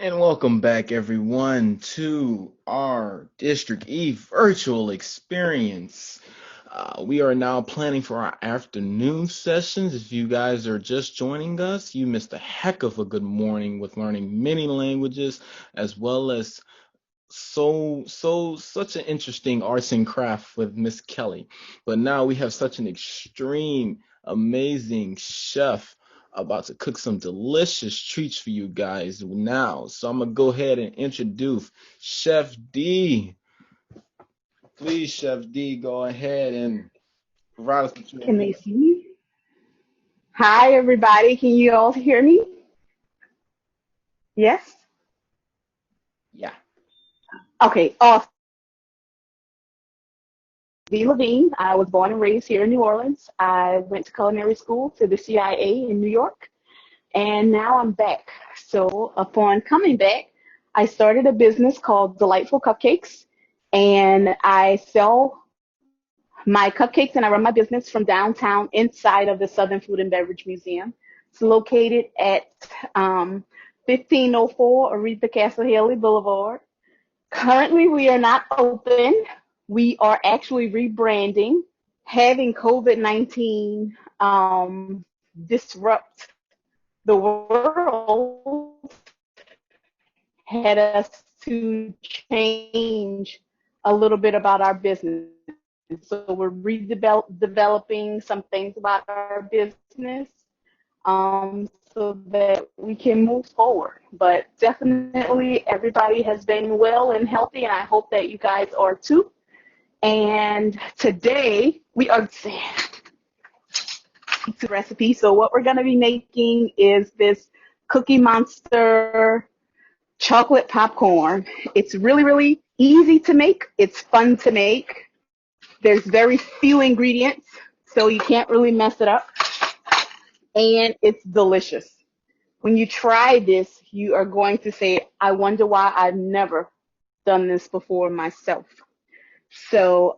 And welcome back, everyone, to our District E virtual experience. We are now planning for our afternoon sessions. If you guys are just joining us, you missed a heck of a good morning with learning many languages, as well as such an interesting arts and craft with Miss Kelly. But now we have such an extreme, amazing chef about to cook some delicious treats for you guys now. So I'm gonna go ahead and introduce Chef D. Please, Chef D, go ahead and provide us with your Can they see me? Hi, everybody. Can you all hear me? Yes? yeah. Okay, awesome. Lavigne. I was born and raised here in New Orleans. I went to culinary school to the CIA in New York, and now I'm back. So, upon coming back, I started a business called Delightful Cupcakes, and I sell my cupcakes and I run my business from downtown inside of the Southern Food and Beverage Museum. It's located at 1504 Aretha Castle Haley Boulevard. Currently, we are not open. We are actually rebranding. Having COVID-19 disrupt the world had us to change a little bit about our business. So we're redeveloping some things about our business so that we can move forward. But definitely everybody has been well and healthy, and I hope that you guys are too. And today we are recipe. So what we're going to be making is this Cookie Monster chocolate popcorn. It's really, really easy to make. It's fun to make. There's very few ingredients, so you can't really mess it up. And it's delicious. When you try this, you are going to say, I wonder why I've never done this before myself. So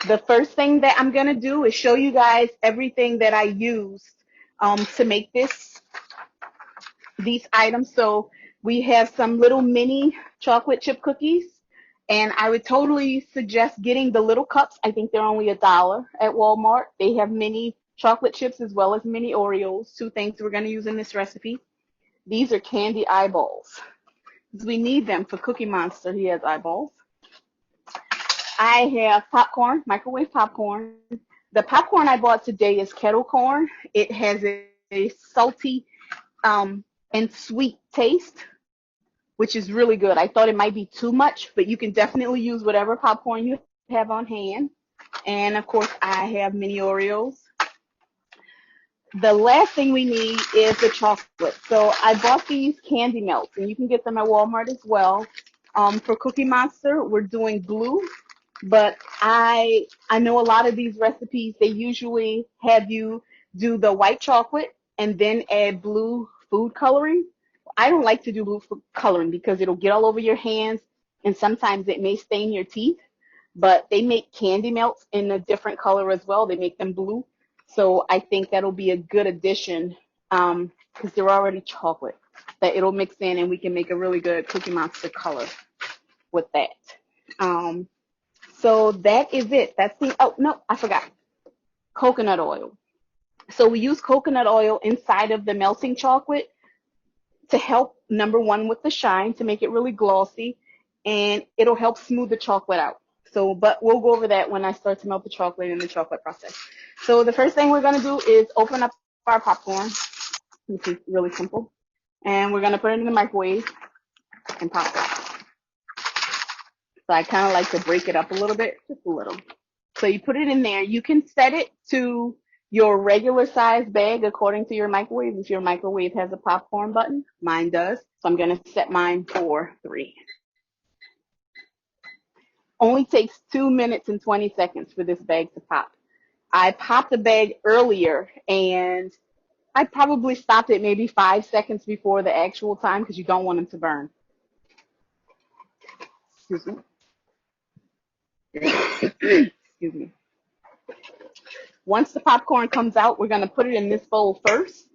the first thing that I'm going to do is show you guys everything that I used to make these items. So we have some little mini chocolate chip cookies. And I would totally suggest getting the little cups. I think they're only $1 at Walmart. They have mini chocolate chips as well as mini Oreos, two things we're going to use in this recipe. These are candy eyeballs. We need them for Cookie Monster. He has eyeballs. I have popcorn, microwave popcorn. The popcorn I bought today is kettle corn. It has a salty and sweet taste, which is really good. I thought it might be too much, but you can definitely use whatever popcorn you have on hand. And of course, I have mini Oreos. The last thing we need is the chocolate. So I bought these candy melts, and you can get them at Walmart as well. For Cookie Monster, we're doing blue, but I know a lot of these recipes, they usually have you do the white chocolate and then add blue food coloring. I don't like to do blue food coloring because it'll get all over your hands, and sometimes it may stain your teeth. But they make candy melts in a different color as well. They make them blue. So I think that'll be a good addition because they're already chocolate that it'll mix in, and we can make a really good Cookie Monster color with that. Um, so that is it. That's the, oh, no, I forgot. Coconut oil. So we use coconut oil inside of the melting chocolate to help, number one, with the shine, to make it really glossy, and it'll help smooth the chocolate out. So, but we'll go over that when I start to melt the chocolate in the chocolate process. So the first thing we're going to do is open up our popcorn, which is really simple. And we're going to put it in the microwave and pop it. So I kind of like to break it up a little bit, just a little. So you put it in there. You can set it to your regular size bag according to your microwave. If your microwave has a popcorn button, mine does. So I'm going to set mine for 3. Only takes 2 minutes and 20 seconds for this bag to pop. I popped the bag earlier, and I probably stopped it maybe 5 seconds before the actual time because you don't want them to burn. Excuse me. Excuse me. Once the popcorn comes out, we're going to put it in this bowl first.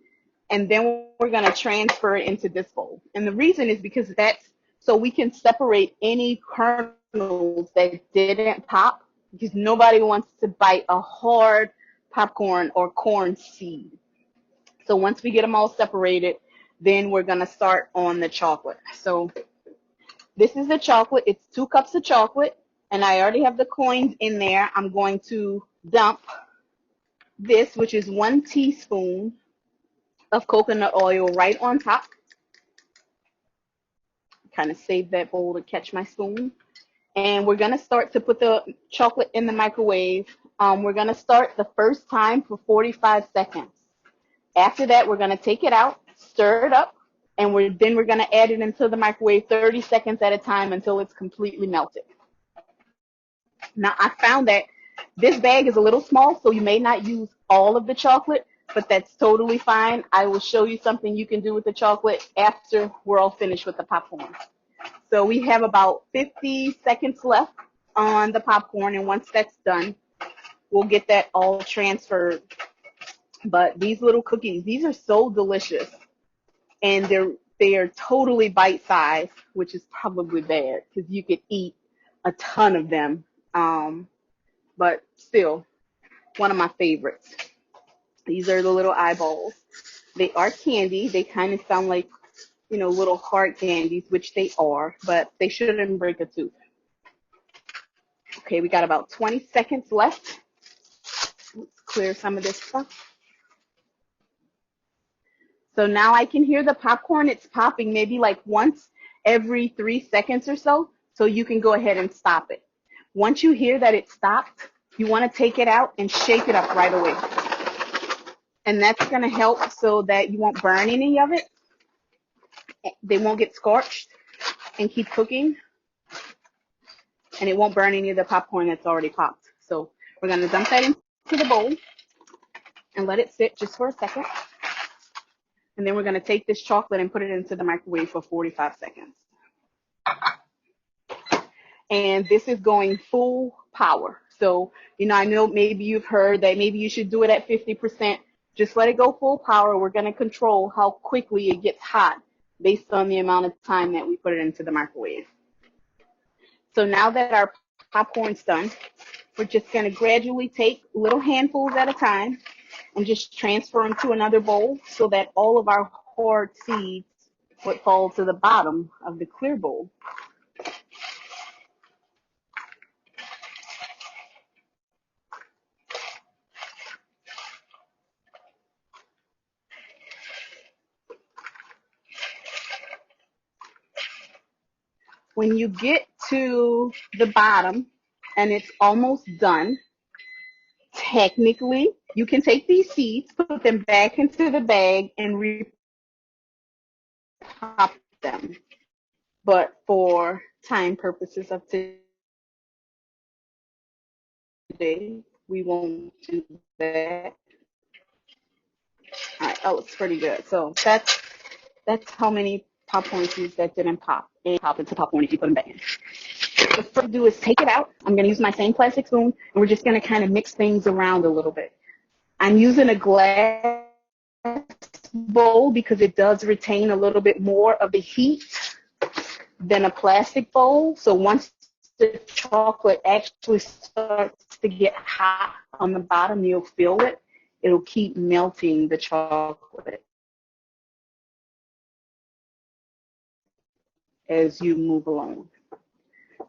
and then we're going to transfer it into this bowl. And the reason is because that's so we can separate any kernels that didn't pop, because nobody wants to bite a hard popcorn or corn seed. So once we get them all separated, then we're going to start on the chocolate. So this is the chocolate. It's 2 cups of chocolate, and I already have the coins in there. I'm going to dump this, which is 1 teaspoon of coconut oil, right on top. Kind of save that bowl to catch my spoon. And we're going to start to put the chocolate in the microwave. We're going to start the first time for 45 seconds. After that, we're going to take it out, stir it up, and then we're going to add it into the microwave 30 seconds at a time until it's completely melted. Now, I found that this bag is a little small, so you may not use all of the chocolate, but that's totally fine. I will show you something you can do with the chocolate after we're all finished with the popcorn. So we have about 50 seconds left on the popcorn, and once that's done, we'll get that all transferred. But these little cookies, these are so delicious, and they are totally bite-sized, which is probably bad because you could eat a ton of them. But still, one of my favorites. These are the little eyeballs. They are candy. They kind of sound like, little hard candies, which they are, but they shouldn't break a tooth. Okay, we got about 20 seconds left. Let's clear some of this stuff. So now I can hear the popcorn. It's popping maybe like once every 3 seconds or so. So you can go ahead and stop it. Once you hear that it stopped, you want to take it out and shake it up right away. And that's going to help so that you won't burn any of it. They won't get scorched and keep cooking. And it won't burn any of the popcorn that's already popped. So we're going to dump that into the bowl and let it sit just for a second. And then we're going to take this chocolate and put it into the microwave for 45 seconds. And this is going full power. So, I know maybe you've heard that maybe you should do it at 50%. Just let it go full power. We're going to control how quickly it gets hot based on the amount of time that we put it into the microwave. So now that our popcorn's done, we're just going to gradually take little handfuls at a time and just transfer them to another bowl so that all of our hard seeds would fall to the bottom of the clear bowl. When you get to the bottom and it's almost done, technically, you can take these seeds, put them back into the bag, and re-pop them. But for time purposes of today, we won't do that. All right, that looks pretty good. So that's how many popcorn seeds that didn't pop. They pop into popcorn if you put them back in. What we're going to do is take it out. I'm going to use my same plastic spoon, and we're just going to kind of mix things around a little bit. I'm using a glass bowl because it does retain a little bit more of the heat than a plastic bowl. So once the chocolate actually starts to get hot on the bottom, you'll feel it. It'll keep melting the chocolate as you move along.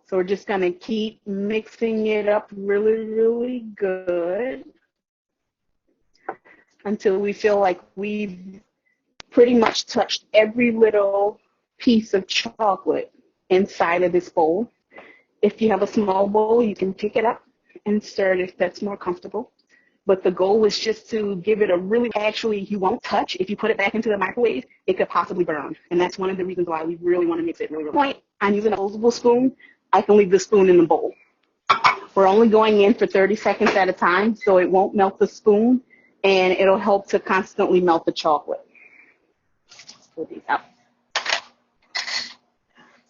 So we're just going to keep mixing it up really, really good until we feel like we've pretty much touched every little piece of chocolate inside of this bowl. If you have a small bowl, you can pick it up and stir it if that's more comfortable. But the goal is just to give it a really, actually, you won't touch. If you put it back into the microwave, it could possibly burn. And that's one of the reasons why we really want to mix it really, really well. I'm using a disposable spoon. I can leave the spoon in the bowl. We're only going in for 30 seconds at a time, so it won't melt the spoon, and it'll help to constantly melt the chocolate. Let's pull these out.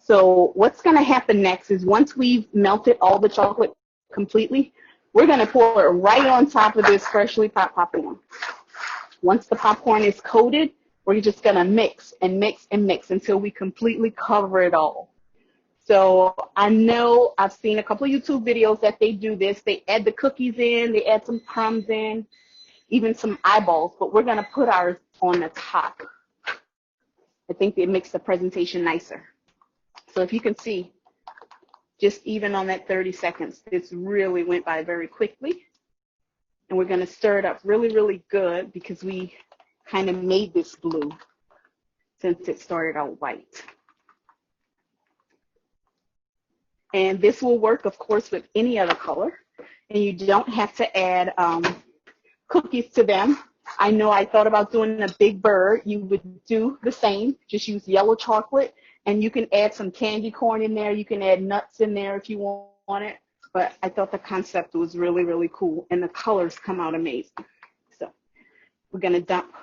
So what's going to happen next is once we've melted all the chocolate completely, we're going to pour it right on top of this freshly popped popcorn. Once the popcorn is coated, We're just gonna mix and mix and mix until we completely cover it all. So I know I've seen a couple of YouTube videos that they do this. They add the cookies in, they add some crumbs in, even some eyeballs, but we're gonna put ours on the top. I think it makes the presentation nicer. So if you can see, just even on that 30 seconds, this really went by very quickly. And we're gonna stir it up really, really good because we kind of made this blue since it started out white. And this will work, of course, with any other color. And you don't have to add cookies to them. I know I thought about doing a big bird. You would do the same, just use yellow chocolate, and you can add some candy corn in there. You can add nuts in there if you want it. But I thought the concept was really, really cool, and the colors come out amazing. So we're going to dump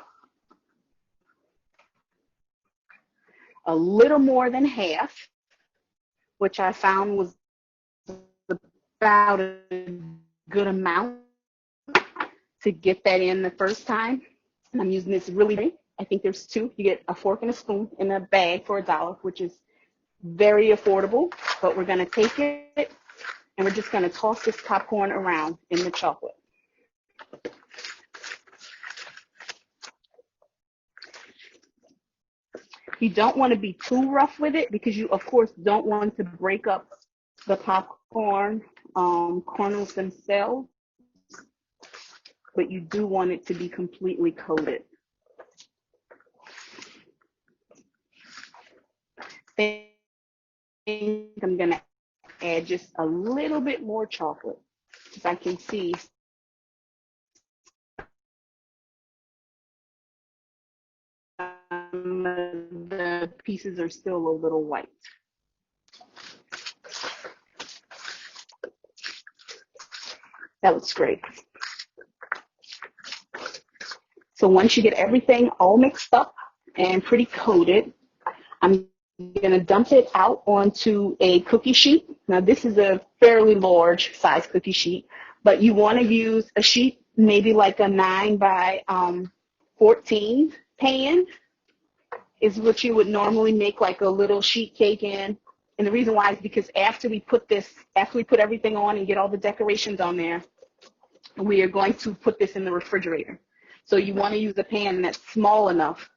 a little more than half, which I found was about a good amount to get that in the first time. And I'm using this really, I think there's two. You get a fork and a spoon in a bag for $1, which is very affordable. But we're going to take it and we're just going to toss this popcorn around in the chocolate. You don't want to be too rough with it because you, of course, don't want to break up the popcorn kernels themselves, but you do want it to be completely coated. I think I'm going to add just a little bit more chocolate because I can see the pieces are still a little white. That looks great. So once you get everything all mixed up and pretty coated, I'm going to dump it out onto a cookie sheet. Now this is a fairly large size cookie sheet, but you want to use a sheet maybe like a 9 by 14 pan is what you would normally make like a little sheet cake in. And the reason why is because after we put everything on and get all the decorations on there, we are going to put this in the refrigerator. So you want to use a pan that's small enough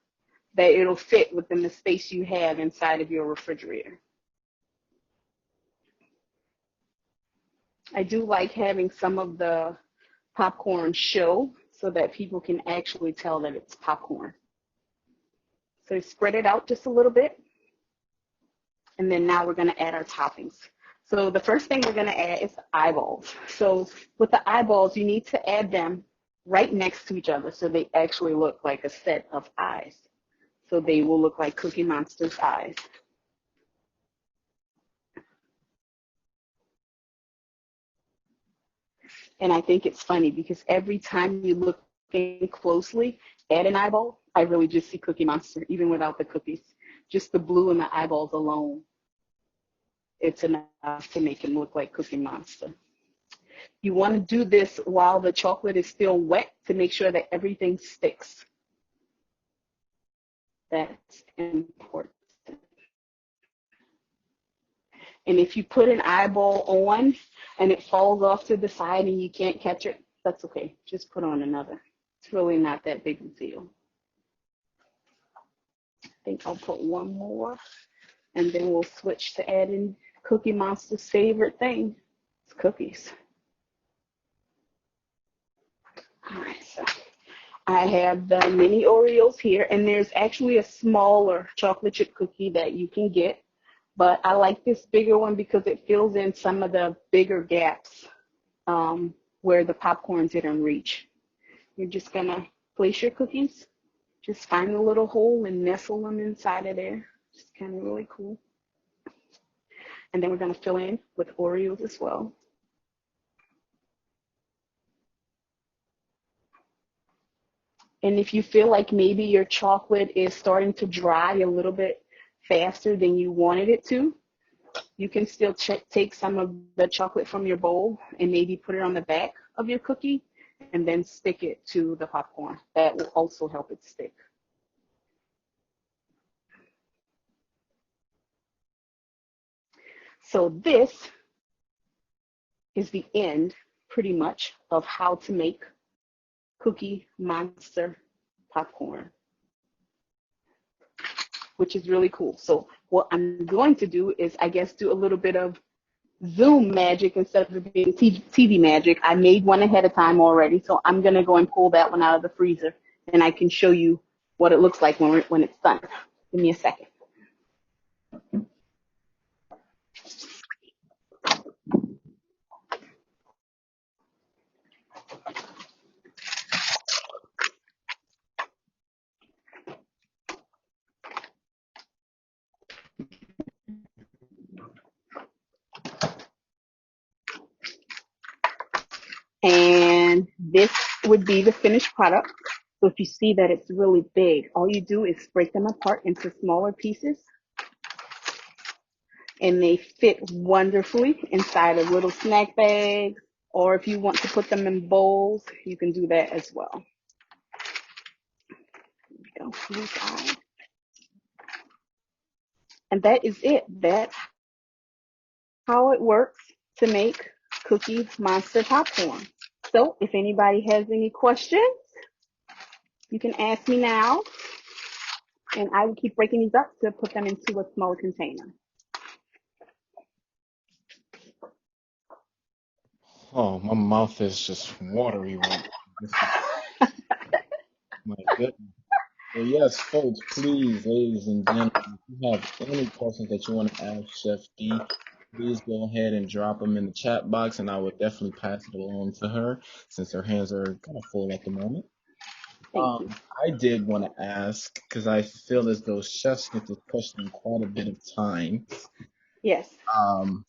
that it'll fit within the space you have inside of your refrigerator. I do like having some of the popcorn show so that people can actually tell that it's popcorn. So spread it out just a little bit. And then now we're going to add our toppings. So the first thing we're going to add is eyeballs. So with the eyeballs, you need to add them right next to each other so they actually look like a set of eyes. So they will look like Cookie Monster's eyes. And I think it's funny because every time you look in closely at an eyeball, I really just see Cookie Monster, even without the cookies. Just the blue and the eyeballs alone, it's enough to make him look like Cookie Monster. You want to do this while the chocolate is still wet to make sure that everything sticks. That's important. And if you put an eyeball on and it falls off to the side and you can't catch it, that's okay. Just put on another. It's really not that big a deal. I think I'll put one more and then we'll switch to adding Cookie Monster's favorite thing. It's cookies. All right, so I have the mini Oreos here, and there's actually a smaller chocolate chip cookie that you can get, but I like this bigger one because it fills in some of the bigger gaps where the popcorn didn't reach. You're just gonna place your cookies, just find a little hole and nestle them inside of there. Just kind of really cool. And then we're gonna fill in with Oreos as well. And if you feel like maybe your chocolate is starting to dry a little bit faster than you wanted it to, you can still take some of the chocolate from your bowl and maybe put it on the back of your cookie and then stick it to the popcorn. That will also help it stick. So this is the end, pretty much, of how to make Cookie Monster popcorn, which is really cool. So what I'm going to do is, I guess, do a little bit of Zoom magic instead of being TV magic. I made one ahead of time already, so I'm going to go and pull that one out of the freezer, and I can show you what it looks like when it's done. Give me a second. And this would be the finished product. So if you see that it's really big, all you do is break them apart into smaller pieces, and they fit wonderfully inside of little snack bags, or if you want to put them in bowls, you can do that as well. There we go. And that is it. That's how it works to make Cookie Monster popcorn. So if anybody has any questions, you can ask me now, and I will keep breaking these up to put them into a smaller container. Oh, my mouth is just watery right now. My goodness. Well, yes, folks, please, ladies and gentlemen, if you have any questions that you want to ask Chef D, please go ahead and drop them in the chat box, and I would definitely pass it along to her since her hands are kind of full at the moment. Thank you. I did want to ask because I feel as though chefs get this question quite a bit of time. Yes. Um,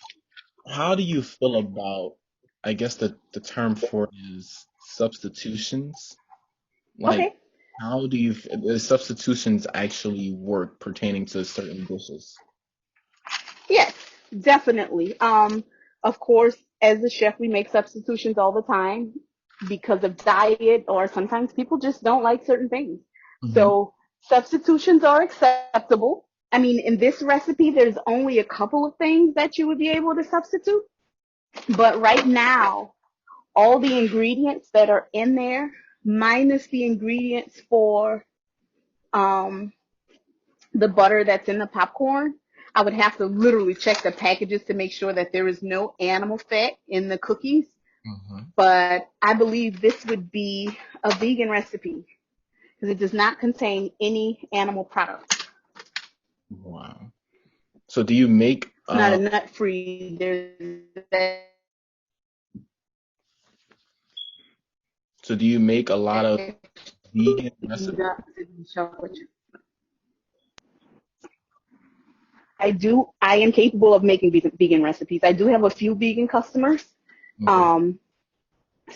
how do you feel about, I guess the term for it is substitutions? Like, Okay. how do you, the substitutions actually work pertaining to certain dishes? Yes, definitely. Of course, as a chef, we make substitutions all the time because of diet, or sometimes people just don't like certain things. Hmm. So substitutions are acceptable. I mean, in this recipe, there's only a couple of things that you would be able to substitute. But right now, all the ingredients that are in there, minus the ingredients for um, the butter that's in the popcorn, I would have to literally check the packages to make sure that there is no animal fat in the cookies. Hmm. But I believe this would be a vegan recipe because it does not contain any animal products. Wow. So do you make It's not a nut free. There's a lot of vegan recipes? nuts in chocolate. I do. I am capable of making vegan recipes. I do have a few vegan customers. Okay. Um,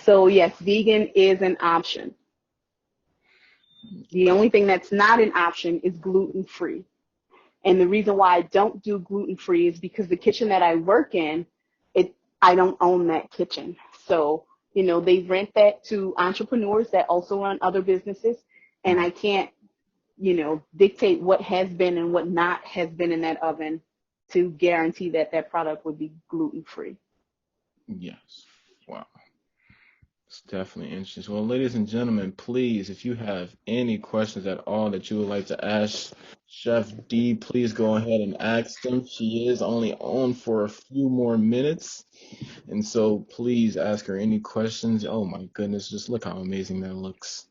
so yes, vegan is an option. The only thing that's not an option is gluten free. And the reason why I don't do gluten free is because the kitchen that I work in, I don't own that kitchen. So, they rent that to entrepreneurs that also run other businesses, and Mm, I can't, dictate what has been and what not has been in that oven to guarantee that that product would be gluten free. yes. Wow. It's definitely interesting. Well, ladies and gentlemen, please, if you have any questions at all that you would like to ask Chef D, please go ahead and ask them. She is only on for a few more minutes. And so please ask her any questions. Oh my goodness, just look how amazing that looks.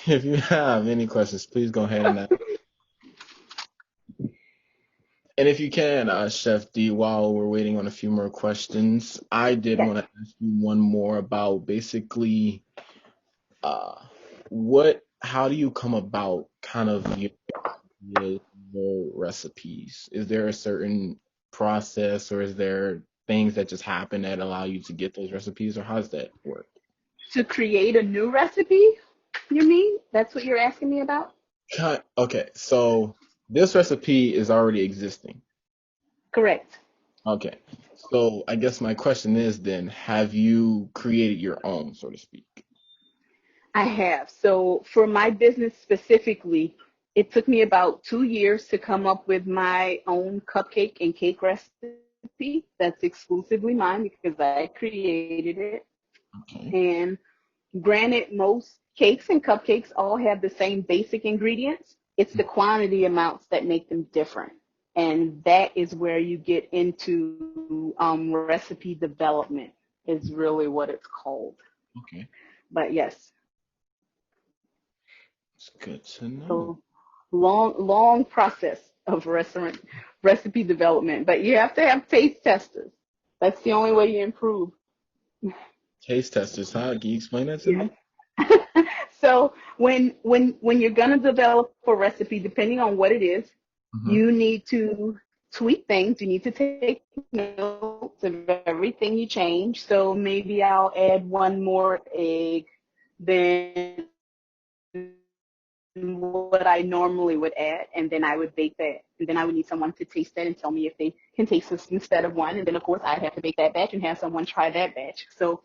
If you have any questions, please go ahead and ask. And if you can, Chef D, while we're waiting on a few more questions, I did Yes. want to ask you one more about basically uh, how do you come about kind of your recipes? Is there a certain process or is there things that just happen that allow you to get those recipes or how does that work? To create a new recipe, you mean? That's what you're asking me about? Okay, so this recipe is already existing. Correct. Okay. So I guess my question is then, have you created your own, so to speak? I have. So for my business specifically, It took me about 2 years to come up with my own cupcake and cake recipe that's exclusively mine because I created it. Okay. And granted, most cakes and cupcakes all have the same basic ingredients. It's the quantity amounts that make them different. And that is where you get into recipe development, is really what it's called. Okay. But yes, It's good to know. so long process of restaurant recipe development. But you have to have taste testers. That's the only way you improve. Taste testers, huh? Can you explain that to Yes. me? So when you're gonna develop a recipe, depending on what it is, Hmm. you need to tweak things. You need to take notes of everything you change. So maybe I'll add one more egg than what I normally would add, and then I would bake that. And then I would need someone to taste that and tell me if they can taste this instead of one. And then of course I'd have to bake that batch and have someone try that batch. So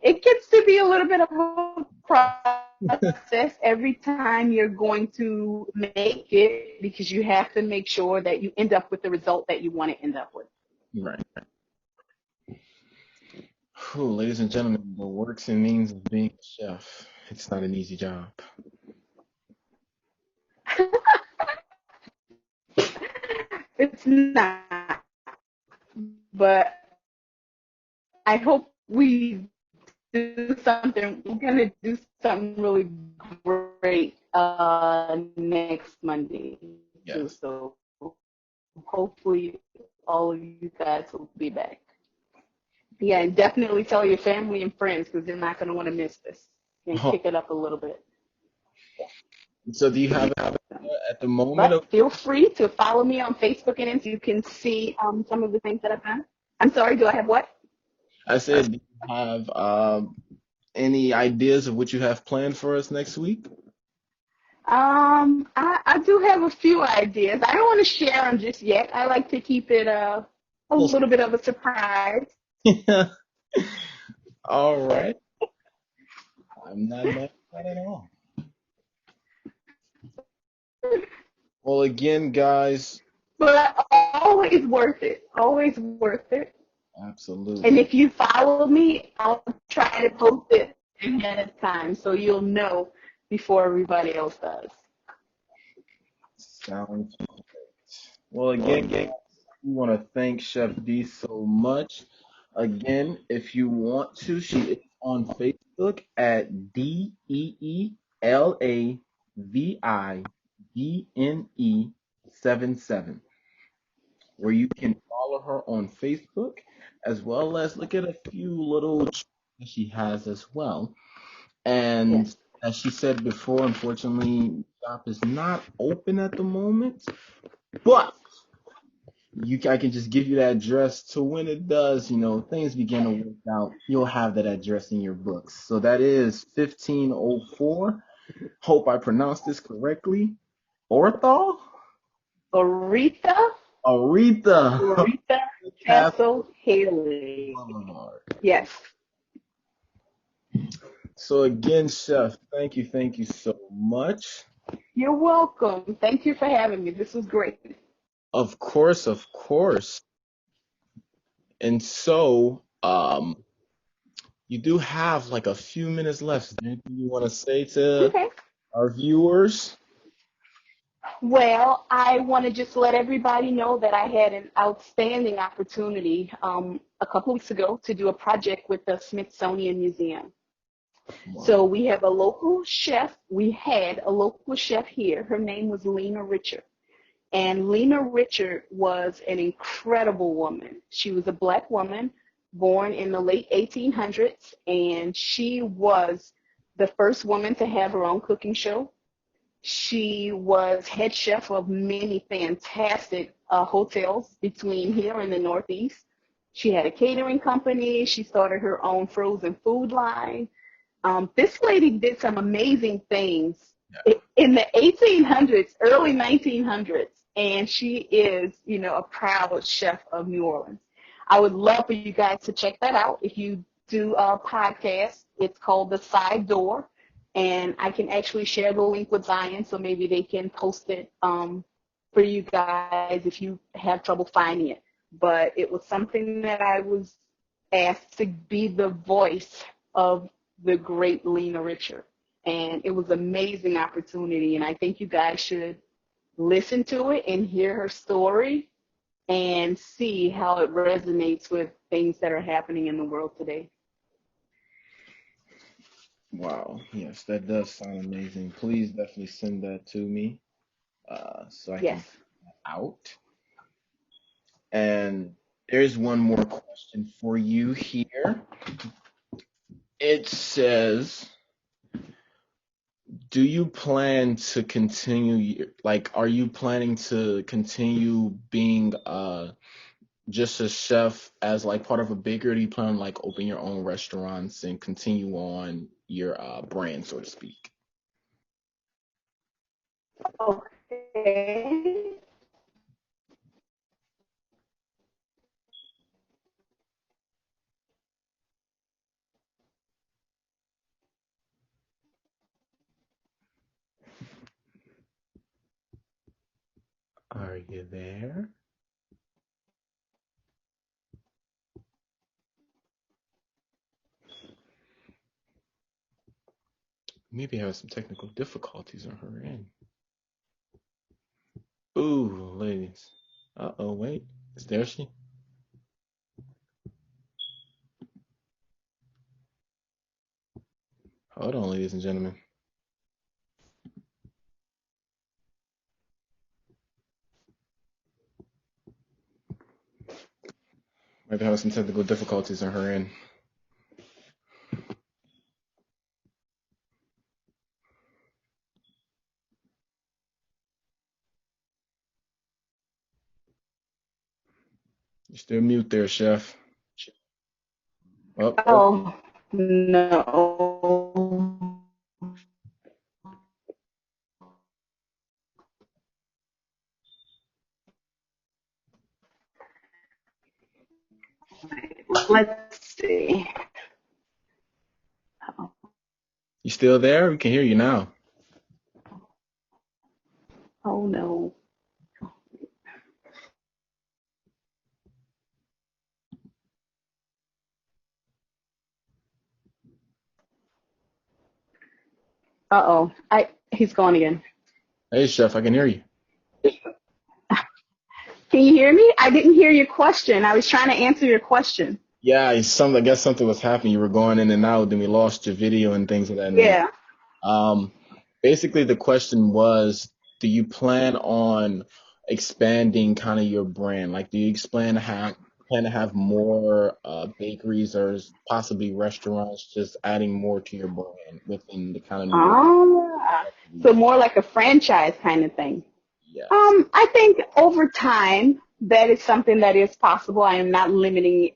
it gets to be a little bit of a process every time you're going to make it because you have to make sure that you end up with the result that you want to end up with. Right. Whew, ladies and gentlemen, the works and means of being a chef. It's not an easy job. It's not, but I hope we do something. We're gonna do something really great next Monday too. Yes. So hopefully all of you guys will be back. Yeah, and definitely tell your family and friends because they're not gonna want to miss this and Oh, kick it up a little bit. so do you have it at the moment? But feel free to follow me on Facebook and Instagram. You can see some of the things that I've done. I'm sorry, do I have what? I said, do you have any ideas of what you have planned for us next week? I do have a few ideas. I don't want to share them just yet. I like to keep it a Well, little bit of a surprise. all right. I'm not mad at that at all. Well, again, guys, But always worth it. Always worth it. And absolutely. if you follow me, I'll try to post it ahead of time so you'll know before everybody else does. Sounds well. Again, we want to thank Chef D so much. Again, if you want to, she is on Facebook at DeeLavigne 77, where you can follow her on Facebook as well as look at a few little that she has as well. Yes. And as she said before, unfortunately, the shop is not open at the moment, but I can just give you that address to when it does, things begin to work out. You'll have that address in your books. So that is 1504. Hope I pronounced this correctly. Orthol? Aretha, Aretha Aretha Castle Castle Haley. Boulevard. Yes. So again, Chef, thank you so much. You're welcome. Thank you for having me. This was great. Of course, of course. And so, you do have like a few minutes left. Is there anything you want to say to Okay. our viewers? Well, I want to just let everybody know that I had an outstanding opportunity a couple of weeks ago to do a project with the Smithsonian Museum. So Wow. we have a local chef. We had a local chef here. Her name was Lena Richard. And Lena Richard was an incredible woman. She was a black woman born in the late 1800s, and she was the first woman to have her own cooking show. She was head chef of many fantastic hotels between here and the Northeast. She had a catering company. She started her own frozen food line. This lady did some amazing things in the 1800s, early 1900s, and she is, a proud chef of New Orleans. I would love for you guys to check that out. If you do a podcast, it's called The Side Door, and I can actually share the link with Zion, so maybe they can post it for you guys if you have trouble finding it. But it was something that I was asked to be the voice of the great Lena Richard, and it was an amazing opportunity. And I think you guys should listen to it and hear her story and see how it resonates with things that are happening in the world today. Wow. Yes, that does sound amazing. Please definitely send that to me so I can Yes. check that out. And there's one more question for you here. It says, do you plan to continue, like, are you planning to continue being just a chef as like part of a bigger, or do you plan on like open your own restaurants and continue on your brand, so to speak? Okay. Are you there? Maybe have some technical difficulties on her end. Ooh, ladies. Uh-oh, wait. Is there she? Hold on, ladies and gentlemen. Maybe have some technical difficulties on her end. You're still mute there, chef. Oh, oh. Oh, no. Let's see. You still there? We can hear you now. Oh, no. Uh-oh. He's gone again. Hey, chef, I can hear you. Can you hear me? I didn't hear your question. I was trying to answer your question. Yeah, I guess something was happening. You were going in and out, then we lost your video and things of that nature. Yeah. Um, Basically, the question was, do you plan on expanding kind of your brand? Like, do you plan to have more bakeries or possibly restaurants, just adding more to your brand within the kind of New York So region? more like a franchise kind of thing. Yes. I think over time that is something that is possible. I am not limiting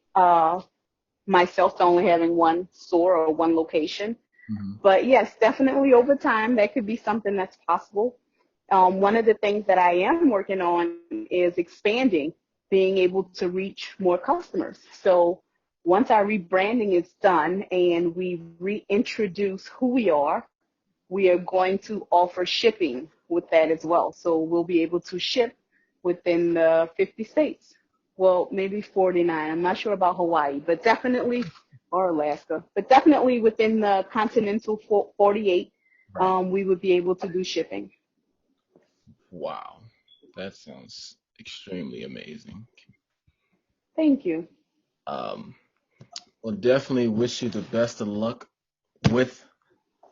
myself to only having one store or one location. Hmm. But yes, definitely over time that could be something that's possible. One of the things that I am working on is expanding, being able to reach more customers. So once our rebranding is done and we reintroduce who we are going to offer shipping with that as well. So we'll be able to ship within the 50 states. Well, maybe 49. I'm not sure about Hawaii, but definitely, or Alaska, but definitely within the continental 48, Right. we would be able to do shipping. Wow. That sounds extremely amazing. Thank you. Um, well, definitely wish you the best of luck with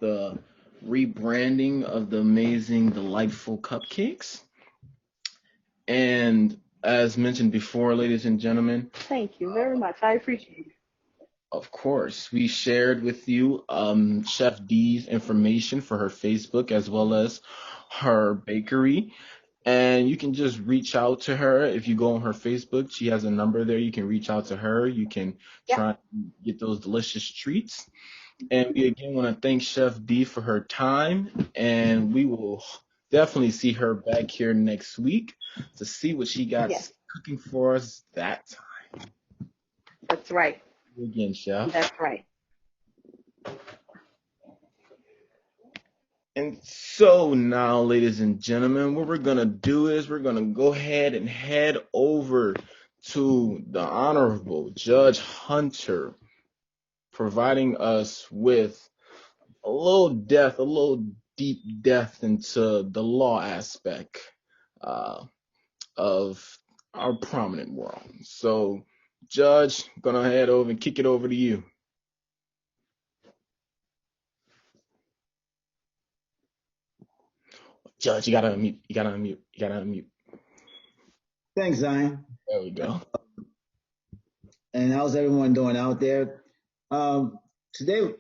the rebranding of the amazing, delightful cupcakes. And as mentioned before, ladies and gentlemen, Thank you very much. I appreciate it. of course, we shared with you Chef D's information for her Facebook as well as her bakery. And you can just reach out to her. If you go on her Facebook, she has a number there. You can reach out to her. You can Yeah. try and get those delicious treats. And we again want to thank Chef D for her time. And we will definitely see her back here next week to see what she got Yes, cooking for us that time. that's right. Again, Chef. That's right. And so now, ladies and gentlemen, what we're gonna do is we're gonna go ahead and head over to the Honorable Judge Hunter, providing us with a little deep depth into the law aspect uh, of our prominent world. So, Judge, gonna head over and kick it over to you. Judge, you gotta unmute. You gotta unmute. You gotta unmute. Thanks, Zion. There we go. And how's everyone doing out there? Today,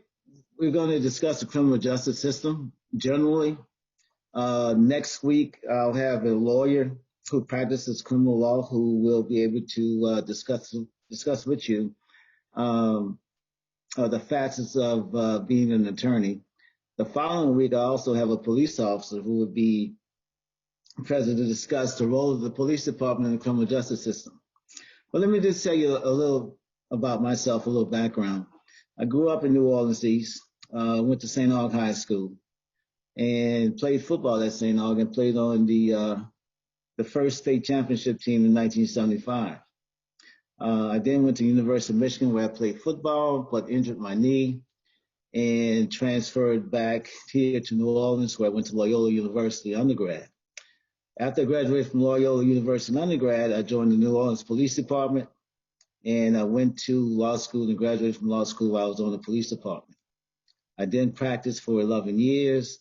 we're going to discuss the criminal justice system generally. Next week, I'll have a lawyer who practices criminal law who will be able to discuss with you um, the facets of being an attorney. The following week, I also have a police officer who would be present to discuss the role of the police department in the criminal justice system. Well, let me just tell you a little about myself, a little background. I grew up in New Orleans East, went to St. Aug High School, and played football at St. Aug and played on the first state championship team in 1975. I then went to University of Michigan where I played football, but injured my knee and transferred back here to New Orleans where I went to Loyola University undergrad. After I graduated from Loyola University undergrad, I joined the New Orleans Police Department, and I went to law school and graduated from law school while I was on the police department. I then practiced for 11 years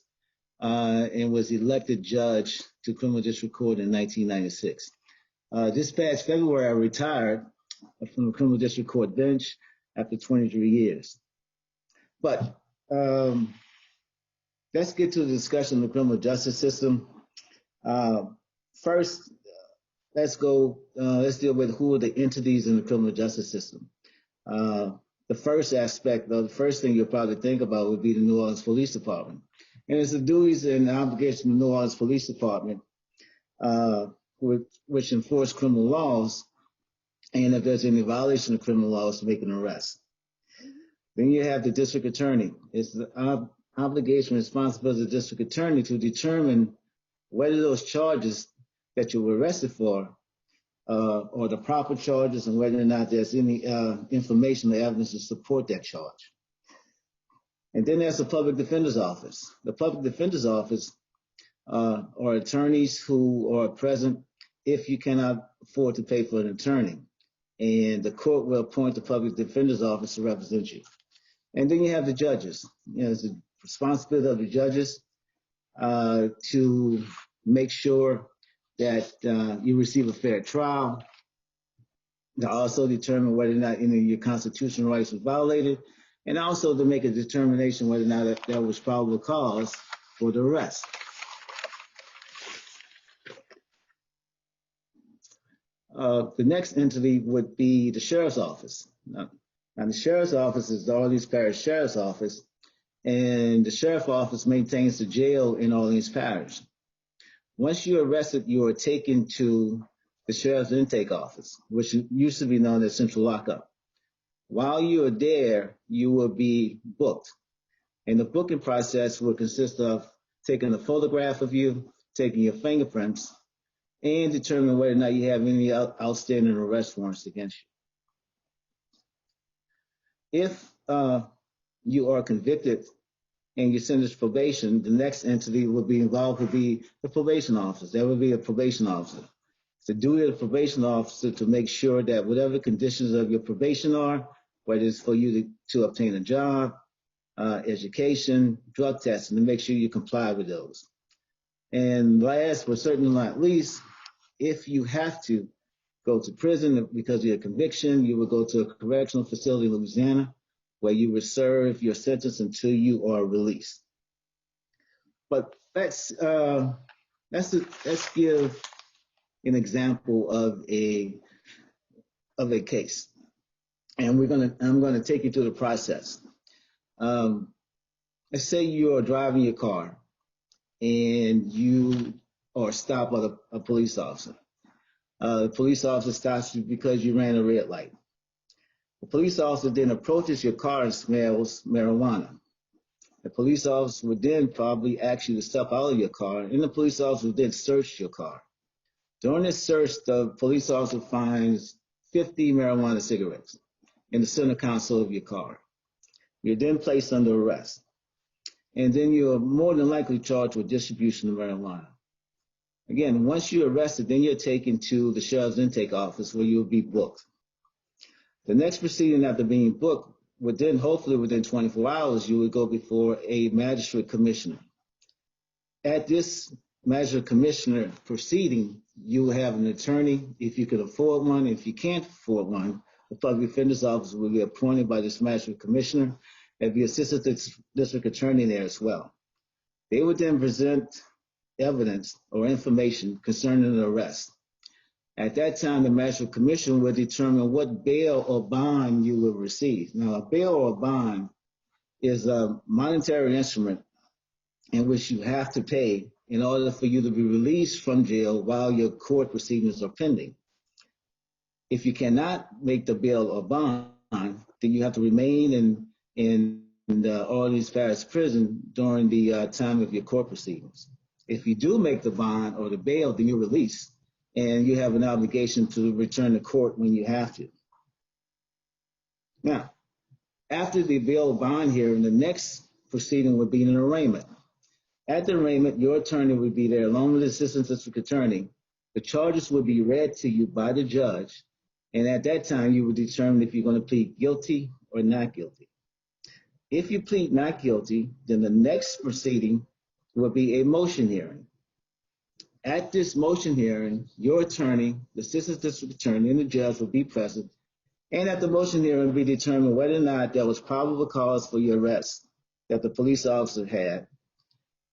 and was elected judge to criminal district court in 1996. This past February, I retired from the criminal district court bench after 23 years. But let's get to the discussion of the criminal justice system. First, let's deal with who are the entities in the criminal justice system. The first aspect, the first thing you'll probably think about would be the New Orleans Police Department. And it's the duties and obligations of the New Orleans Police Department, which enforce criminal laws, and if there's any violation of criminal laws, to make an arrest. Then you have the district attorney. It's the obligation and responsibility of the district attorney to determine whether those charges that you were arrested for or the proper charges, and whether or not there's any information or evidence to support that charge. And then there's the public defender's office. The public defender's office are attorneys who are present if you cannot afford to pay for an attorney. And the court will appoint the public defender's office to represent you. And then you have the judges. It's the responsibility of the judges to make sure that you receive a fair trial, to also determine whether or not any of your constitutional rights were violated, and also to make a determination whether or not there was probable cause for the arrest. The next entity would be the sheriff's office. Now the sheriff's office is the Orleans Parish Sheriff's Office, and the sheriff's office maintains the jail in Orleans Parish. Once you're arrested, you are taken to the sheriff's intake office, which used to be known as central lockup. While you are there, you will be booked. And the booking process will consist of taking a photograph of you, taking your fingerprints, and determining whether or not you have any outstanding arrest warrants against you. If you are convicted and you're sentenced to probation, the next entity will be involved would be the probation officer. There will be a probation officer. It's the duty of the probation officer to make sure that whatever conditions of your probation are, whether it's for you to obtain a job, education, drug testing, to make sure you comply with those. And last, but certainly not least, if you have to go to prison because of your conviction, you will go to a correctional facility in Louisiana where you will serve your sentence until you are released. But let's give an example of a case, and I'm gonna take you through the process. Let's say you are driving your car and you are stopped by a police officer. The police officer stops you because you ran a red light. The police officer then approaches your car and smells marijuana. The police officer would then probably ask you to step out of your car, and the police officer would then search your car. During this search, the police officer finds 50 marijuana cigarettes in the center console of your car. You're then placed under arrest, and then you're more than likely charged with distribution of marijuana. Again, once you're arrested, then you're taken to the sheriff's intake office where you'll be booked. The next proceeding after being booked would then, hopefully within 24 hours, you would go before a magistrate commissioner. At this magistrate commissioner proceeding, you will have an attorney if you can afford one. If you can't afford one, the public defender's office will be appointed by this magistrate commissioner and be assistant district attorney there as well. They would then present evidence or information concerning an arrest. At that time, the magistrate commissioner will determine what bail or bond you will receive. Now, a bail or bond is a monetary instrument in which you have to pay in order for you to be released from jail while your court proceedings are pending. If you cannot make the bail or bond, then you have to remain in Orleans Parish Prison during the time of your court proceedings. If you do make the bond or the bail, then you're released, and you have an obligation to return to court when you have to. Now, after the bail or bond hearing, the next proceeding would be an arraignment. At the arraignment, your attorney would be there along with the assistant district attorney. The charges would be read to you by the judge, and at that time, you would determine if you're going to plead guilty or not guilty. If you plead not guilty, then the next proceeding will be a motion hearing. At this motion hearing, your attorney, the assistant district attorney, and the judge will be present, and at the motion hearing will be determined whether or not there was probable cause for your arrest that the police officer had.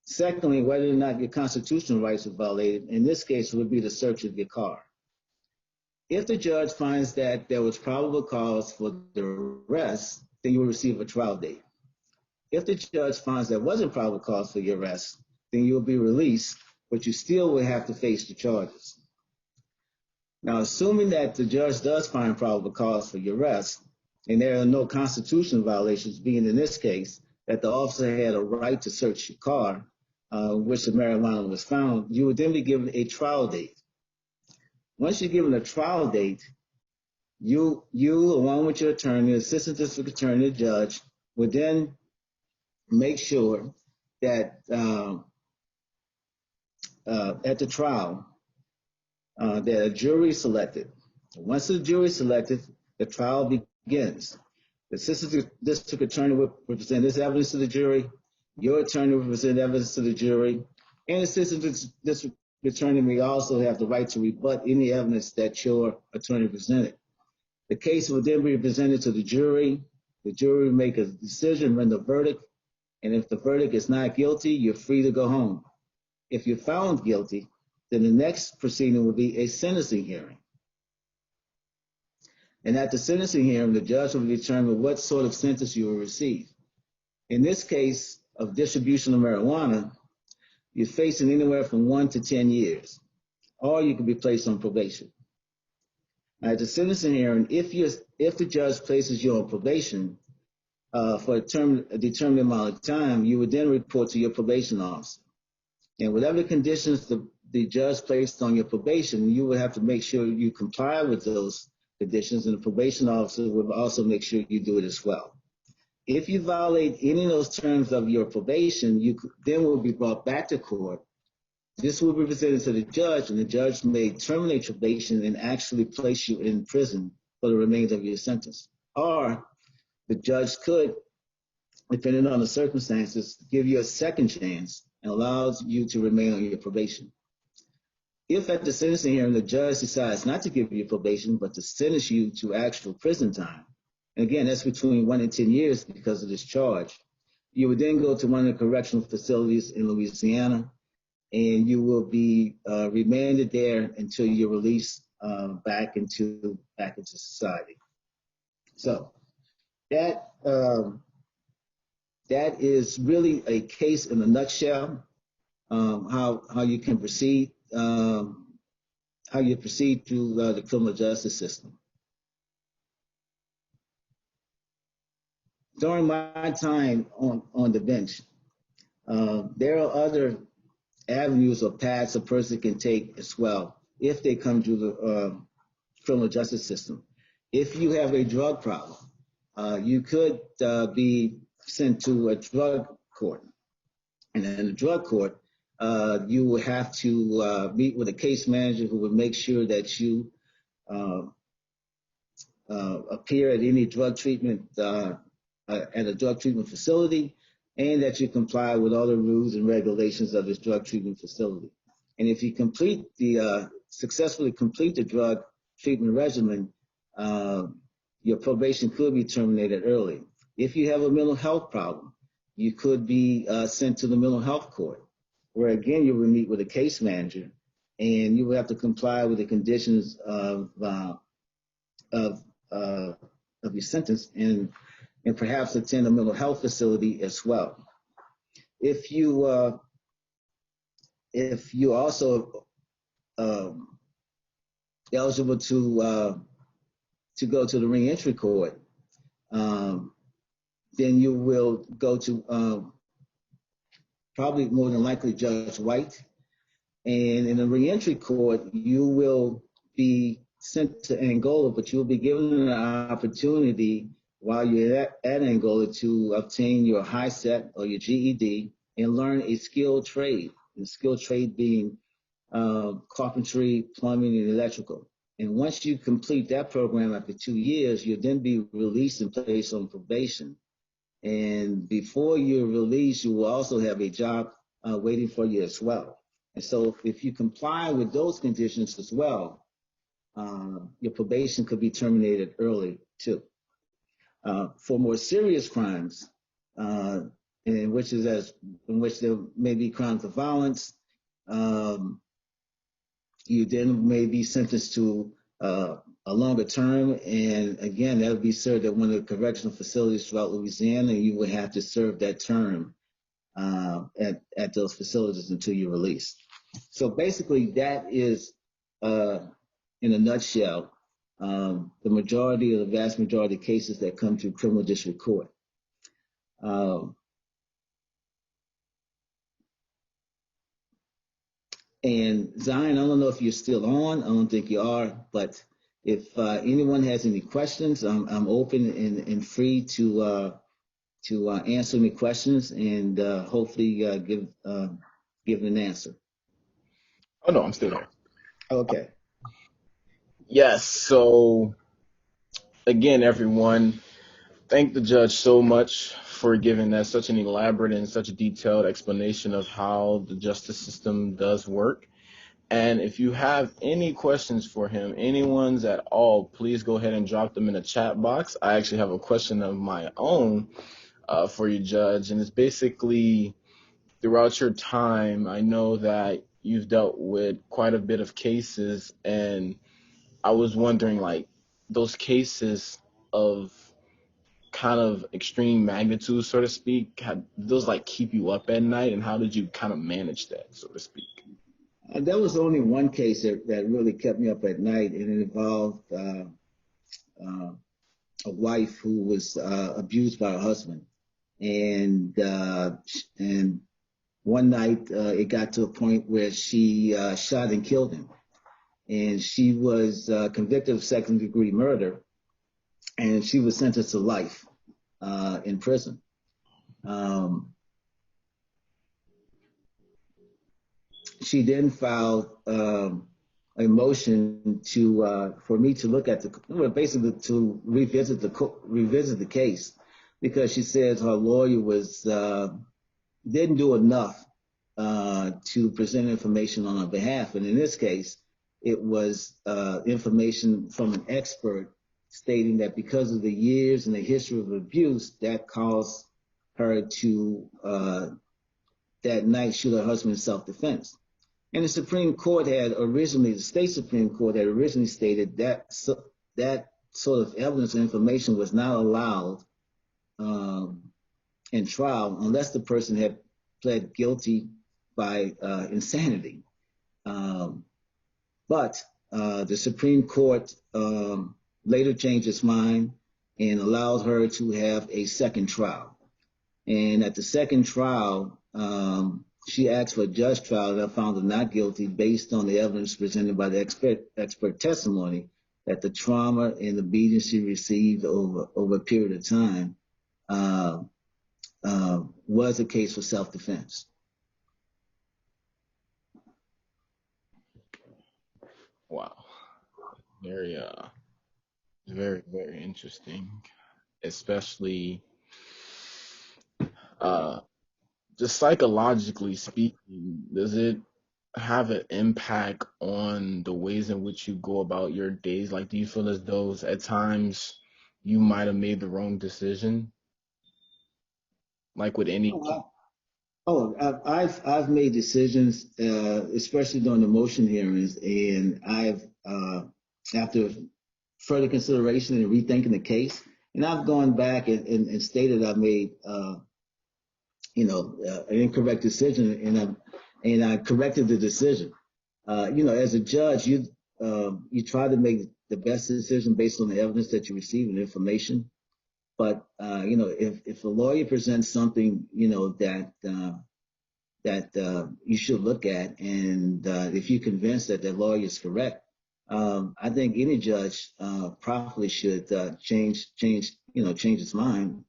Secondly, whether or not your constitutional rights were violated. In this case, it would be the search of your car. If the judge finds that there was probable cause for the arrest, then you will receive a trial date. If the judge finds there wasn't probable cause for your arrest, then you will be released, but you still will have to face the charges. Now, assuming that the judge does find probable cause for your arrest, and there are no constitutional violations, being in this case that the officer had a right to search your car, which the marijuana was found, you would then be given a trial date. Once you're given a trial date, you along with your attorney, assistant district attorney, the judge, would then make sure that at the trial that a jury is selected. Once the jury is selected, the trial begins. The assistant district attorney will present this evidence to the jury. Your attorney will present evidence to the jury. And the assistant district attorney may also have the right to rebut any evidence that your attorney presented. The case will then be presented to the jury. The jury will make a decision, render a verdict. And if the verdict is not guilty, you're free to go home. If you're found guilty, then the next proceeding will be a sentencing hearing. And at the sentencing hearing, the judge will determine what sort of sentence you will receive. In this case of distribution of marijuana, you're facing anywhere from 1 to 10 years, or you can be placed on probation. At the sentencing hearing, if the judge places you on probation for a determined amount of time, you would then report to your probation officer. And whatever conditions the judge placed on your probation, you will have to make sure you comply with those conditions, and the probation officer will also make sure you do it as well. If you violate any of those terms of your probation, you then will be brought back to court. This will be presented to the judge, and the judge may terminate your probation and actually place you in prison for the remainder of your sentence. Or the judge could, depending on the circumstances, give you a second chance and allows you to remain on your probation. If at the sentencing hearing the judge decides not to give you probation but to sentence you to actual prison time, and again, that's between 1 and 10 years because of this charge, you would then go to one of the correctional facilities in Louisiana, and you will be remanded there until you're released back into society. So that is really a case in a nutshell. How you can proceed, how you proceed through the criminal justice system. during my time on the bench, there are other avenues or paths a person can take as well if they come to the criminal justice system. If you have a drug problem, you could be sent to a drug court. And in the drug court, you will have to meet with a case manager who will make sure that you uh, appear at any drug treatment at a drug treatment facility, and that you comply with all the rules and regulations of this drug treatment facility. And if you successfully complete the drug treatment regimen, uh, your probation could be terminated early. If you have a mental health problem, you could be sent to the mental health court, where again you will meet with a case manager, and you will have to comply with the conditions of uh, of your sentence, and perhaps attend a mental health facility as well. If you also um, eligible to go to the reentry court, um, then you will go to probably more than likely Judge White, and in the reentry court you will be sent to Angola, but you'll be given an opportunity while you're at Angola to obtain your high set or your GED and learn a skilled trade. And skilled trade being carpentry, plumbing, and electrical. And once you complete that program after 2 years, you'll then be released and placed on probation. And before you're released, you will also have a job waiting for you as well. And so if you comply with those conditions as well, your probation could be terminated early too. For more serious crimes, in which there may be crimes of violence, um, you then may be sentenced to a longer term, and again, that would be served at one of the correctional facilities throughout Louisiana, and you would have to serve that term at those facilities until you're released. So basically, that is, in a nutshell, the vast majority of cases that come to criminal district court. Um, And Zion, I don't know if you're still on. I don't think you are, but if anyone has any questions, I'm open and free to answer any questions and hopefully give an answer. Oh no, I'm still here. Okay. Yes. So again, everyone, thank the judge so much for giving that such an elaborate and such a detailed explanation of how the justice system does work. And if you have any questions for him, anyone's at all, please go ahead and drop them in the chat box. I actually have a question of my own for you, Judge, and it's basically throughout your time, I know that you've dealt with quite a bit of cases, and I was wondering, like, those cases of kind of extreme magnitude, so to speak, had those like keep you up at night, and how did you kind of manage that, so to speak? There was only one case that really kept me up at night, and it involved uh, a wife who was abused by her husband. And one night it got to a point where she shot and killed him. And she was convicted of second degree murder, and she was sentenced to life in prison. Um, she then filed a motion for me to look at basically to revisit the case, because she says her lawyer didn't do enough to present information on her behalf. And in this case, it was information from an expert stating that because of the years and the history of abuse, that caused her to that night shoot her husband in self-defense. And the state Supreme Court had originally stated that sort of evidence and information was not allowed um, in trial unless the person had pled guilty by insanity. Um, but the Supreme Court later changed its mind, and allowed her to have a second trial. And at the second trial, she asked for a just trial, and I found her not guilty based on the evidence presented by the expert testimony that the trauma and the beating she received over a period of time uh, was a case for self-defense. Wow. Very very, very interesting. Especially uh just psychologically speaking, does it have an impact on the ways in which you go about your days? Like, do you feel as though at times you might have made the wrong decision? Like with any Oh, I've made decisions, especially during the motion hearings, and I've after further consideration and rethinking the case, and I've gone back and stated I made an incorrect decision, and I corrected the decision. As a judge, you try to make the best decision based on the evidence that you receive and information. But if a lawyer presents something, that you should look at, and if you're convinced that the lawyer is correct, I think any judge properly should change its mind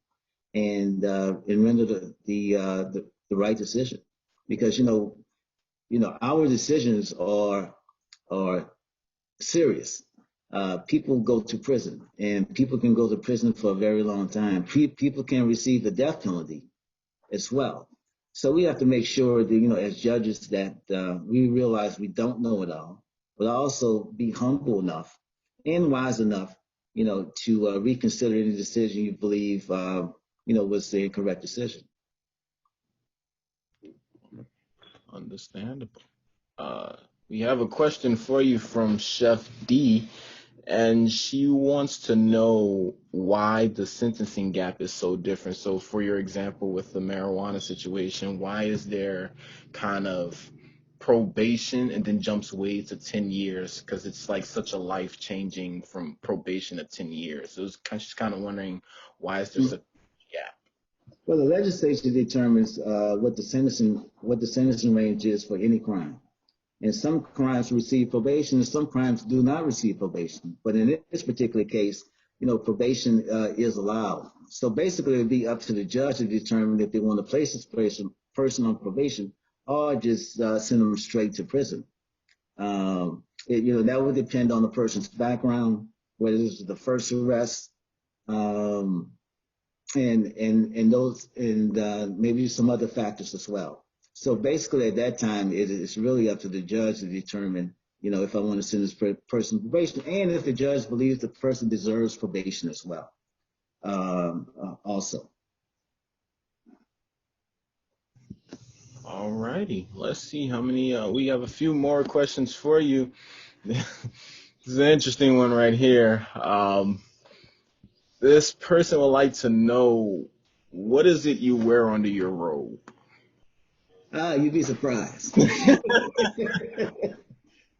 and render the right decision, because our decisions are serious. People go to prison, and people can go to prison for a very long time. People can receive the death penalty as well. So we have to make sure that, as judges, that we realize we don't know it all, but also be humble enough and wise enough, to reconsider any decision you believe, was the incorrect decision. understandable. We have a question for you from Chef D, and she wants to know why the sentencing gap is so different. So, for your example, with the marijuana situation, why is there kind of probation and then jumps way to 10 years? Because it's like such a life changing from probation to 10 years. So, she's kind of wondering why is there such a gap? Well, the legislature determines what the sentencing range is for any crime. And some crimes receive probation, and some crimes do not receive probation. But in this particular case, probation is allowed. So basically, it would be up to the judge to determine if they want to place this person on probation or just send them straight to prison. That would depend on the person's background, whether this is the first arrest, um, and those, and maybe some other factors as well. So basically, at that time, it's really up to the judge to determine, if I want to send this person probation, and if the judge believes the person deserves probation as well. Also. All righty. Let's see how many. We have a few more questions for you. This is an interesting one right here. This person would like to know, what is it you wear under your robe? You'd be surprised.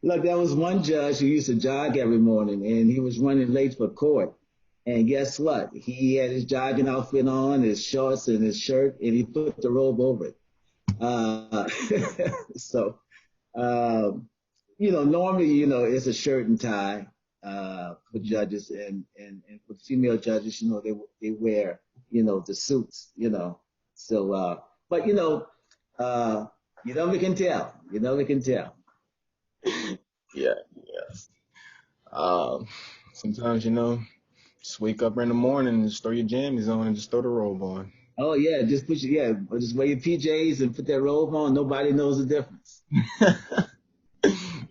Look, there was one judge who used to jog every morning, and he was running late for court. And guess what? He had his jogging outfit on, his shorts and his shirt, and he put the robe over it. Uh, so, um, normally, it's a shirt and tie for judges, and for female judges, they wear, the suits, So, but uh, you never can tell. You never can tell. Yeah, yes. Um, Sometimes, just wake up in the morning and just throw your jammies on and just throw the robe on. Oh yeah, just wear your PJs and put that robe on. Nobody knows the difference.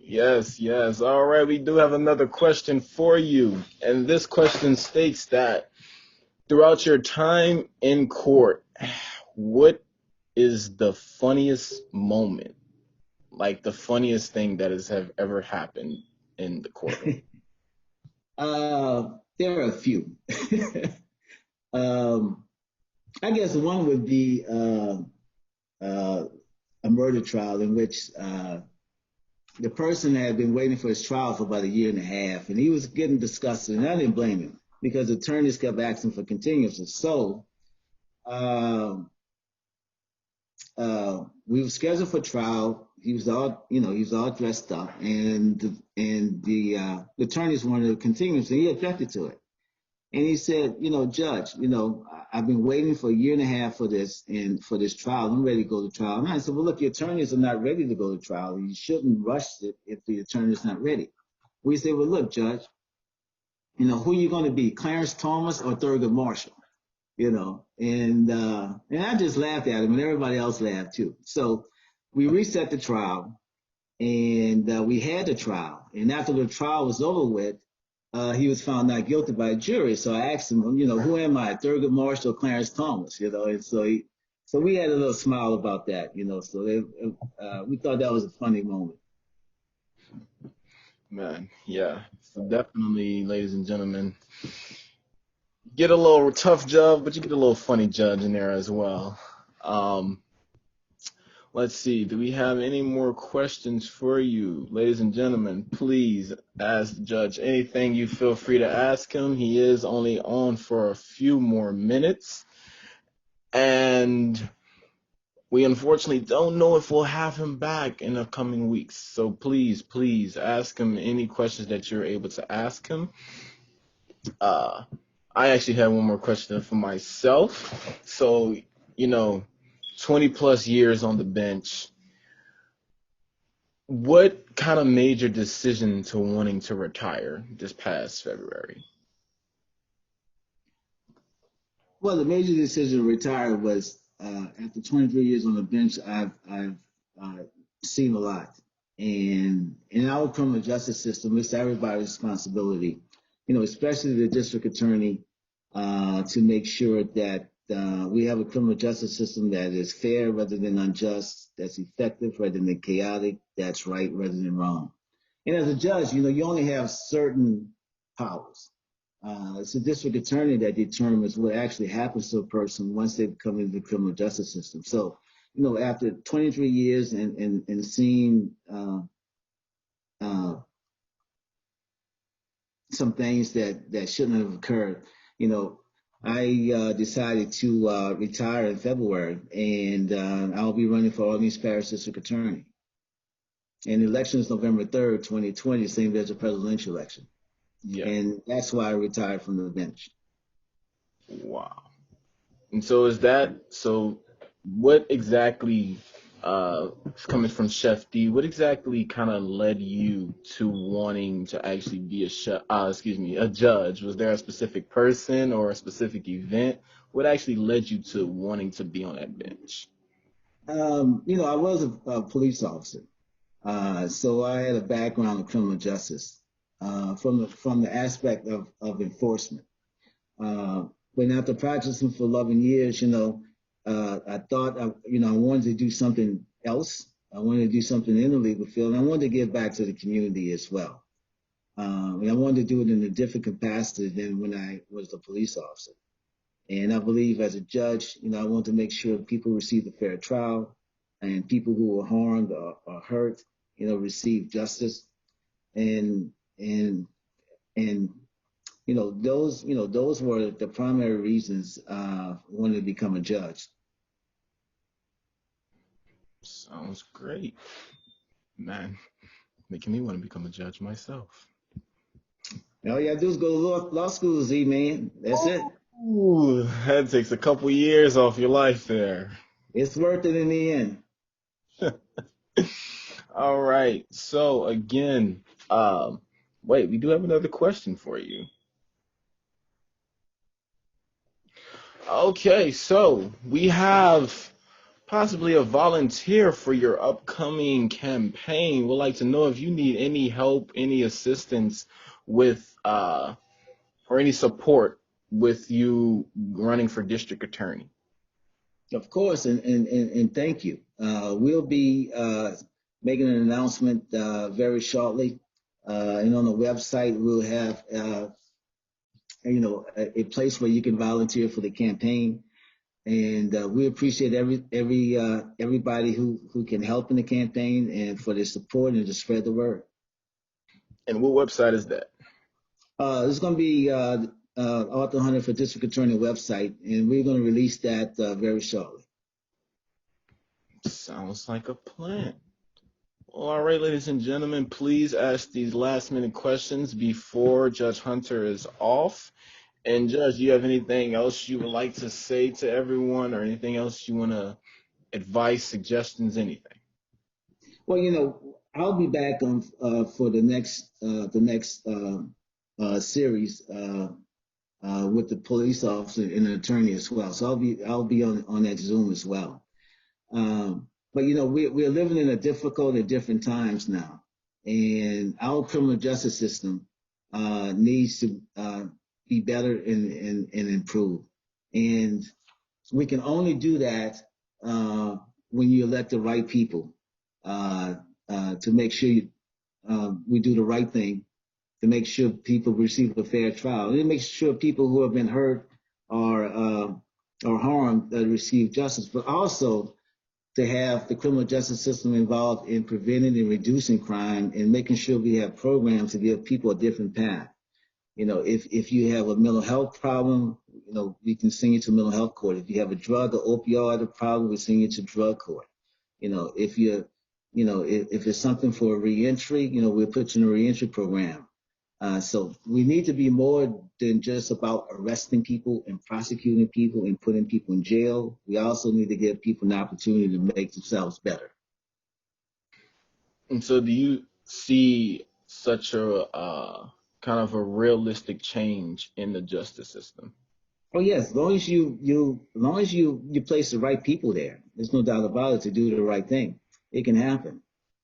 Yes, yes. All right, we do have another question for you. And this question states that throughout your time in court, what is the funniest moment? Like the funniest thing that has have ever happened in the courtroom? There are a few. um, I guess one would be uh, a murder trial in which the person had been waiting for his trial for about a year and a half, and he was getting disgusted, and I didn't blame him. because attorneys kept asking for continuances. So um, we were scheduled for trial. He was all, he was all dressed up, and the attorneys wanted a continuance, and he objected to it. And he said, Judge, I've been waiting for a year and a half for this and for this trial. I'm ready to go to trial. And I said, well, look, your attorneys are not ready to go to trial. You shouldn't rush it if the attorney is not ready. We said, well, look, Judge, who are you going to be, Clarence Thomas or Thurgood Marshall? And I just laughed at him, and everybody else laughed too. So we reset the trial, and we had the trial. And after the trial was over with, he was found not guilty by a jury. So I asked him, who am I, Thurgood Marshall or Clarence Thomas? And so we had a little smile about that, So we thought that was a funny moment. Man, yeah. So definitely, ladies and gentlemen, get a little tough judge, but you get a little funny judge in there as well. Um, let's see. Do we have any more questions for you, ladies and gentlemen? Please ask the judge anything you feel free to ask him. He is only on for a few more minutes, and we unfortunately don't know if we'll have him back in the coming weeks. So please ask him any questions that you're able to ask him. Uh, I actually have one more question for myself. So, you know, 20 plus years on the bench, what kind of made your decision to wanting to retire this past February? Well, the major decision to retire was after 23 years on the bench. I've uh, seen a lot, and in our criminal justice system, it's everybody's responsibility. Especially the district attorney, to make sure that we have a criminal justice system that is fair rather than unjust, that's effective rather than chaotic, that's right rather than wrong. And as a judge, you only have certain powers. It's the district attorney that determines what actually happens to a person once they come into the criminal justice system. So, after 23 years and seeing uh, some things that shouldn't have occurred, you know, I decided to retire in February, and I'll be running for Orleans Parish District Attorney. And the election is November 3rd, 2020, same as the presidential election. Yeah. And that's why I retired from the bench. Wow. And so what exactly, coming from Chef D, what exactly kind of led you to wanting to actually be a judge? Was there a specific person or a specific event? What actually led you to wanting to be on that bench? I was a police officer, so I had a background in criminal justice from the aspect of enforcement. Uh, but after practicing for 11 years, I thought, I wanted to do something else. I wanted to do something in the legal field, and I wanted to give back to the community as well. And I wanted to do it in a different capacity than when I was a police officer. And I believe as a judge, I want to make sure people receive a fair trial and people who were harmed or hurt, receive justice. And, and, and, those were the primary reasons I wanted to become a judge. Sounds great, man. Making me want to become a judge myself. All you gotta do is go to law school, Z, man. That's it. Ooh, that takes a couple years off your life there. It's worth it in the end. All right. So again, wait, we do have another question for you. Okay, so we have possibly a volunteer for your upcoming campaign. Would like to know if you need any help, any assistance with, or any support with you running for district attorney. Of course, and thank you. We'll be making an announcement very shortly. And on the website, we'll have a place where you can volunteer for the campaign. And we appreciate everybody who can help in the campaign and for their support and to spread the word. And what website is that? It's going to be Arthur Hunter for District Attorney website, and we're going to release that very shortly. Sounds like a plan. Well, all right, ladies and gentlemen, please ask these last minute questions before Judge Hunter is off. And Judge, do you have anything else you would like to say to everyone, or anything else you want to advice, suggestions, anything? Well, I'll be back on for the next series with the police officer and the attorney as well. So I'll be on that Zoom as well. But we're living in a difficult and different times now, and our criminal justice system needs to be better and improve. And we can only do that when you elect the right people to make sure we do the right thing, to make sure people receive a fair trial, and to make sure people who have been hurt or harmed receive justice, but also to have the criminal justice system involved in preventing and reducing crime and making sure we have programs to give people a different path. If you have a mental health problem, we can send you to mental health court. If you have a drug or opioid problem, we send you to drug court. If if it's something for reentry, we'll put you in a reentry program. So we need to be more than just about arresting people and prosecuting people and putting people in jail. We also need to give people an opportunity to make themselves better. And so, do you see such a kind of a realistic change in the justice system? Oh yes, as long as you place the right people there, there's no doubt about it. To do the right thing, it can happen.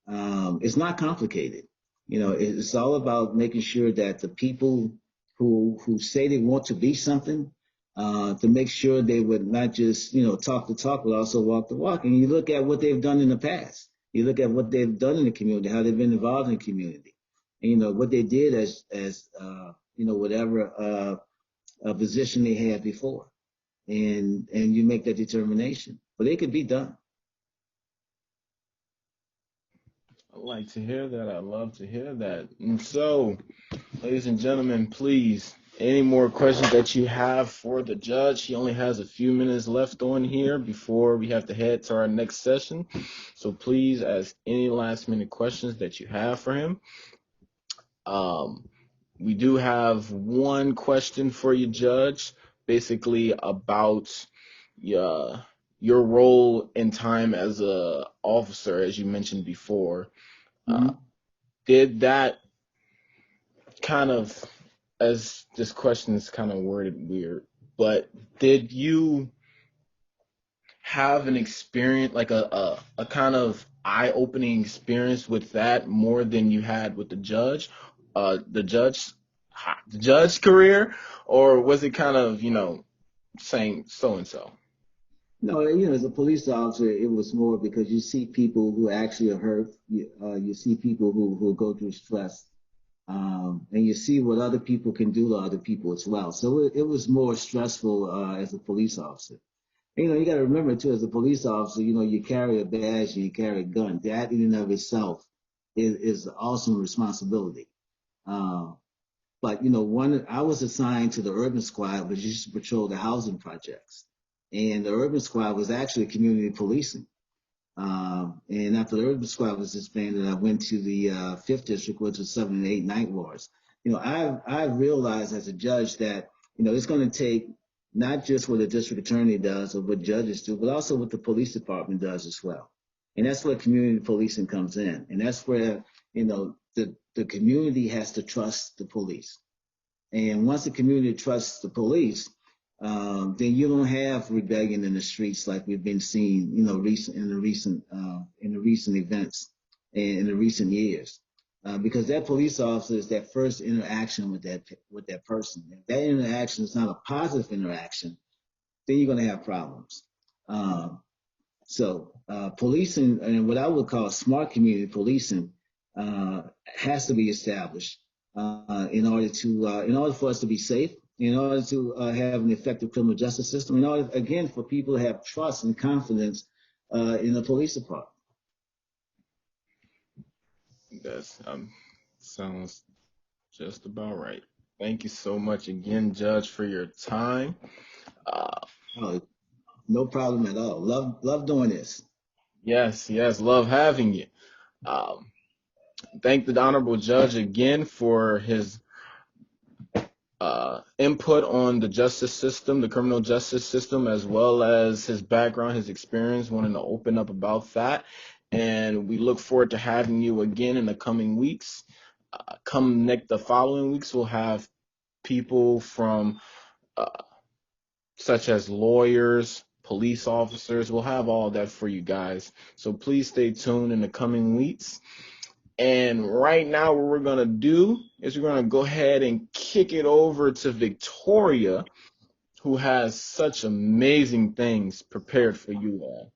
It's not complicated. It's all about making sure that the people who say they want to be something, to make sure they would not just talk the talk, but also walk the walk. And you look at what they've done in the past. You look at what they've done in the community, how they've been involved in the community, and what they did as whatever position they had before, and you make that determination. But it could be done. I like to hear that. I love to hear that. And so, ladies and gentlemen, please, any more questions that you have for the judge? He only has a few minutes left on here before we have to head to our next session. So please ask any last minute questions that you have for him. Um, we do have one question for you, Judge, basically about your role in time as a officer, as you mentioned before. Uh, Mm-hmm. did that kind of, as this question is kind of worded weird, but did you have an experience, like a kind of eye-opening experience with that more than you had with the judge, the judge career, or was it kind of, saying so and so? No, as a police officer, it was more because you see people who actually are hurt. You see people who go through stress, and you see what other people can do to other people as well. So it was more stressful as a police officer. You got to remember too, as a police officer, you carry a badge and you carry a gun. That in and of itself is an awesome responsibility. Uh, but one I was assigned to the urban squad, which used to patrol the housing projects, and the urban squad was actually community policing. And after the urban squad was disbanded, I went to the fifth district, which was 7 and 8 night wards. I've realized as a judge that it's going to take not just what the district attorney does or what judges do, but also what the police department does as well. And that's where community policing comes in, and that's where the community has to trust the police. And once the community trusts the police, then you don't have rebellion in the streets like we've been seeing, in the recent events and in the recent years. Because that police officer is that first interaction with that person. If that interaction is not a positive interaction, then you're going to have problems. Um, so policing and what I would call smart community policing has to be established in order for us to be safe, in order to have an effective criminal justice system, in order again for people to have trust and confidence in the police department. That sounds just about right. Thank you so much again, Judge, for your time. Uh, Oh, no problem at all. Love doing this. yes, yes, love having you. Um, thank the Honorable Judge again for his input on the justice system, the criminal justice system, as well as his background, his experience, wanting to open up about that. And we look forward to having you again in the coming weeks. The following weeks, we'll have people from uh, such as lawyers, police officers. We'll have all that for you guys. So please stay tuned in the coming weeks. And right now, what we're going to do is we're going to go ahead and kick it over to Victoria, who has such amazing things prepared for you all.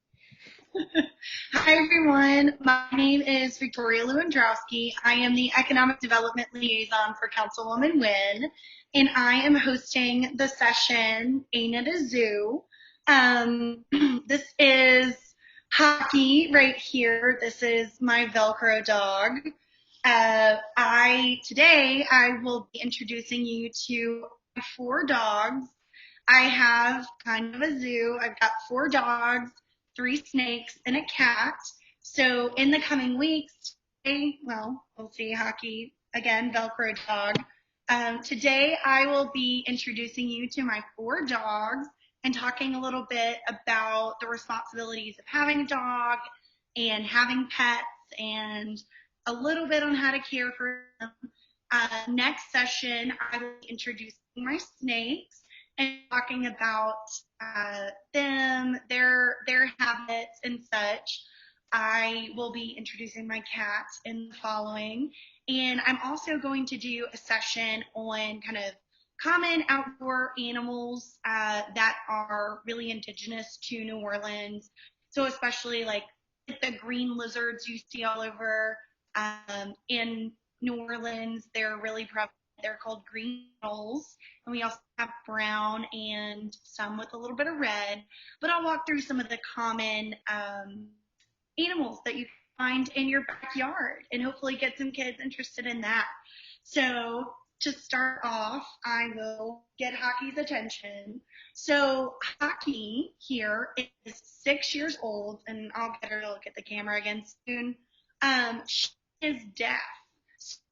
Hi, everyone. My name is Victoria Lewandowski. I am the Economic Development Liaison for Councilwoman Wynn, and I am hosting the session Ain't It a Zoo? This is Hockey right here. This is my Velcro dog. Today I will be introducing you to 4 dogs. I have kind of a zoo. I've got 4 dogs, 3 snakes, and a cat. So in the coming weeks, we'll see Hockey again, Velcro dog. Today I will be introducing you to my 4 dogs and talking a little bit about the responsibilities of having a dog and having pets and a little bit on how to care for them. Next session, I will be introducing my snakes and talking about them, their habits and such. I will be introducing my cat in the following, and I'm also going to do a session on kind of common outdoor animals that are really indigenous to New Orleans. So especially like the green lizards you see all over in New Orleans, they're really prevalent. They're called green knolls, and we also have brown and some with a little bit of red. But I'll walk through some of the common animals that you find in your backyard and hopefully get some kids interested in that. So to start off, I will get Hockey's attention. So Hockey here is 6 years old, and I'll get her to look at the camera again soon. She is deaf.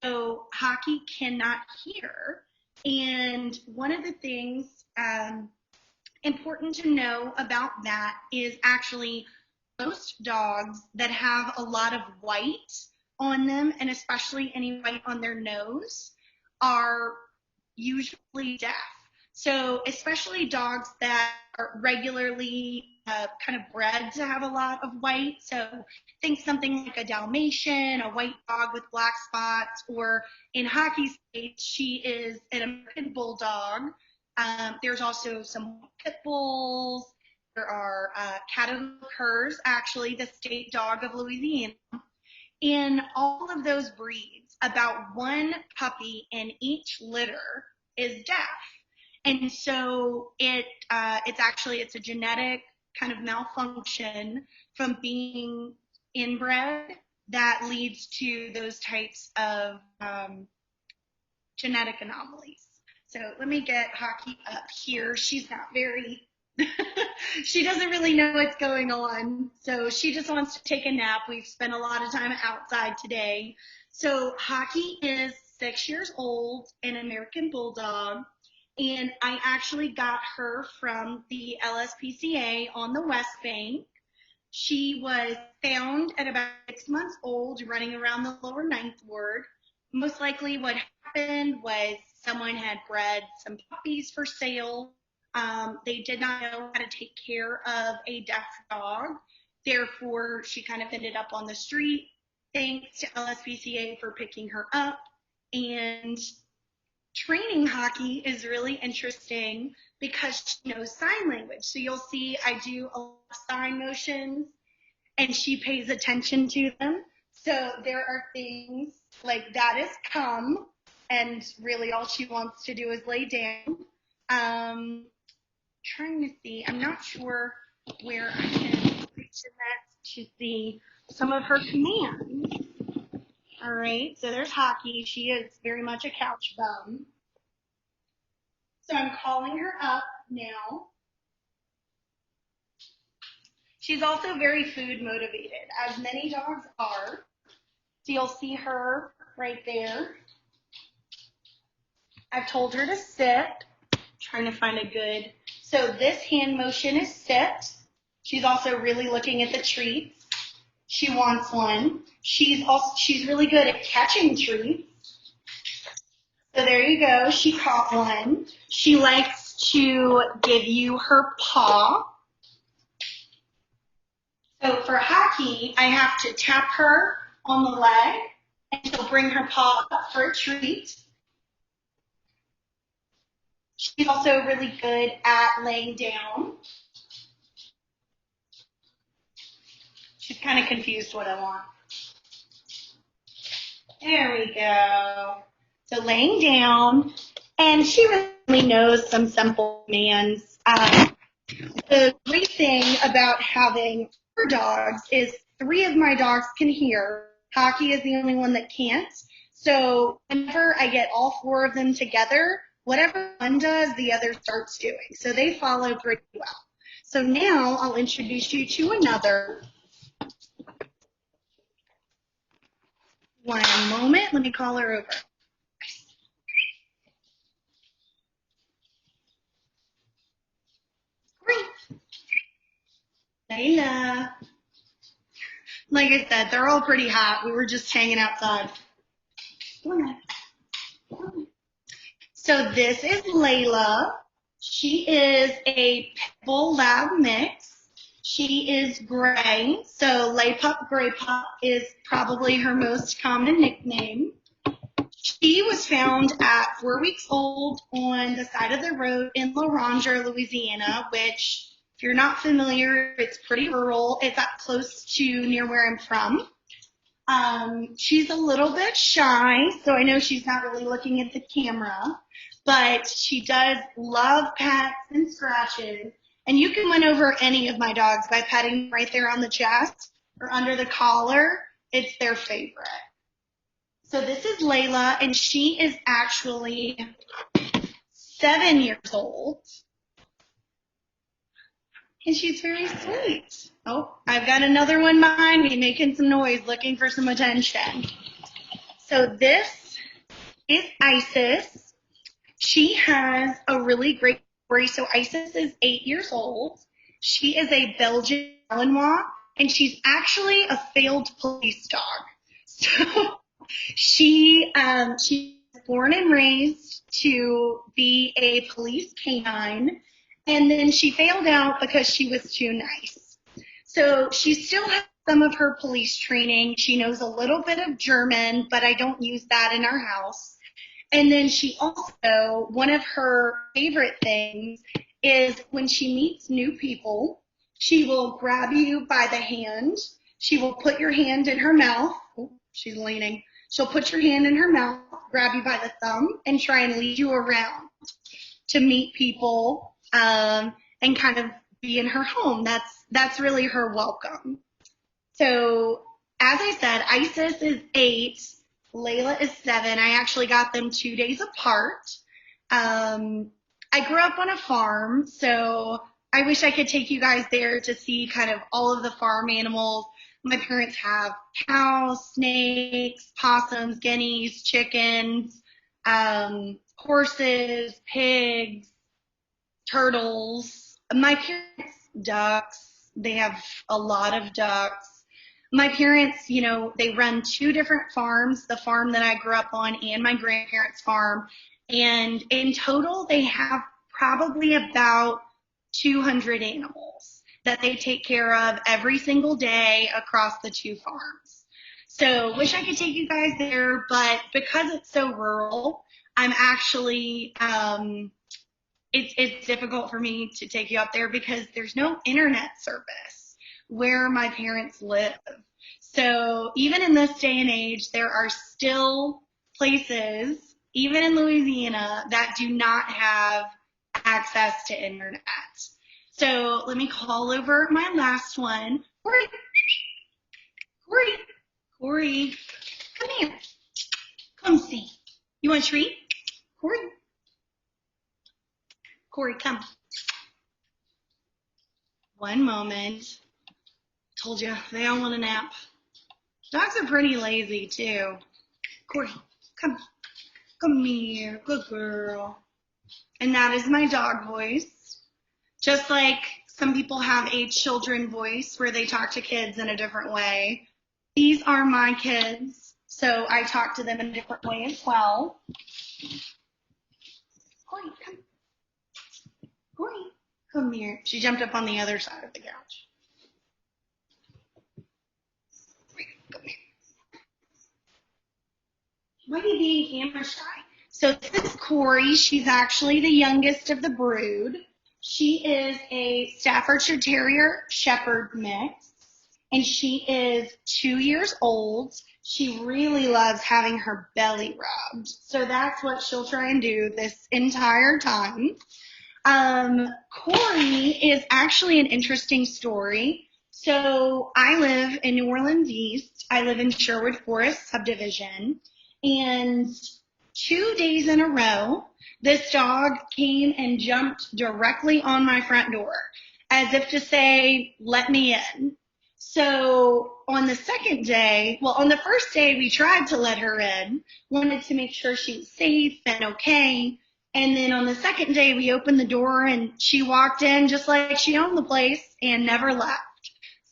So Hockey cannot hear. And one of the things important to know about that is actually most dogs that have a lot of white on them, and especially any white on their nose, are usually deaf. So especially dogs that are regularly kind of bred to have a lot of white. So think something like a Dalmatian, a white dog with black spots, or in Hockey's case, she is an American Bulldog. There's also some pit bulls. There are Cattle Curs, actually the state dog of Louisiana. In all of those breeds, about 1 puppy in each litter is deaf. And so it's a genetic kind of malfunction from being inbred that leads to those types of genetic anomalies. So let me get Hockey up here. She's not very she doesn't really know what's going on. So she just wants to take a nap. We've spent a lot of time outside today. So Hockey is 6 years old, an American Bulldog. And I actually got her from the LSPCA on the West Bank. She was found at about 6 months old, running around the lower ninth ward. Most likely what happened was someone had bred some puppies for sale. They did not know how to take care of a deaf dog. Therefore, she kind of ended up on the street. Thanks to LSPCA for picking her up. And training Hockey is really interesting because she knows sign language. So you'll see I do a lot of sign motions and she pays attention to them. So there are things like that is come, and really all she wants to do is lay down. Trying to see, I'm not sure where I can reach in that to see some of her commands. All right, so there's Hockey. She is very much a couch bum. So I'm calling her up now. She's also very food motivated, as many dogs are. So you'll see her right there. I've told her to sit. Trying to find a good. So this hand motion is sit. She's also really looking at the treats. She wants one. She's really good at catching treats. So there you go. She caught one. She likes to give you her paw. So for Hockey, I have to tap her on the leg, and she'll bring her paw up for a treat. She's also really good at laying down. She's kind of confused what I want. There we go. So laying down, and she really knows some simple commands. The great thing about having 4 dogs is 3 of my dogs can hear. Hockey is the only one that can't. So whenever I get all 4 of them together, whatever one does, the other starts doing. So they follow pretty well. So now I'll introduce you to another. One moment. Let me call her over. Great. Layla. Like I said, they're all pretty hot. We were just hanging outside. So this is Layla. She is a pit bull lab mix. She is gray, so Lay Pup Gray Pup is probably her most common nickname. She was found at 4 weeks old on the side of the road in Lavigne, Louisiana, which, if you're not familiar, it's pretty rural. It's up close to near where I'm from. She's a little bit shy, so I know she's not really looking at the camera, but she does love pets and scratches. And you can win over any of my dogs by petting right there on the chest or under the collar. It's their favorite. So this is Layla, and she is actually 7 years old. And she's very sweet. Oh, I've got another one behind me making some noise, looking for some attention. So this is Isis. She has a really great story. So Isis is 8 years old. She is a Belgian Malinois, and she's actually a failed police dog. So she was born and raised to be a police canine, and then she failed out because she was too nice. So she still has some of her police training. She knows a little bit of German, but I don't use that in our house. And then she also, one of her favorite things is when she meets new people, she will grab you by the hand. She will put your hand in her mouth. Oh, she's leaning. She'll put your hand in her mouth, grab you by the thumb, and try and lead you around to meet people and kind of be in her home. That's really her welcome. So as I said, Isis is 8. Layla is 7. I actually got them 2 days apart. I grew up on a farm, so I wish I could take you guys there to see kind of all of the farm animals. My parents have cows, snakes, possums, guineas, chickens, horses, pigs, turtles. My parents, ducks. They have a lot of ducks. My parents, they run 2 different farms, the farm that I grew up on and my grandparents' farm. And in total, they have probably about 200 animals that they take care of every single day across the 2 farms. So wish I could take you guys there, but because it's so rural, I'm actually, it's difficult for me to take you up there because there's no internet service where my parents live. So even in this day and age, there are still places, even in Louisiana, that do not have access to internet. So let me call over my last one. Corey, come here. Come see. You want a treat? Corey. Corey, come. One moment. Told you, they all want a nap. Dogs are pretty lazy, too. Corey, come. Come here. Good girl. And that is my dog voice. Just like some people have a children voice where they talk to kids in a different way. These are my kids, so I talk to them in a different way as well. Corey, come. Corey, come here. She jumped up on the other side of the couch. Corey, come here. Why are you being camera shy? So this is Corey. She's actually the youngest of the brood. She is a Staffordshire Terrier Shepherd mix, and she is 2 years old. She really loves having her belly rubbed. So that's what she'll try and do this entire time. Corey is actually an interesting story. So I live in New Orleans East. I live in Sherwood Forest subdivision. And 2 days in a row, this dog came and jumped directly on my front door as if to say, let me in. So on the second day, well, on the first day, we tried to let her in, wanted to make sure she was safe and okay. And then on the second day, we opened the door and she walked in just like she owned the place and never left.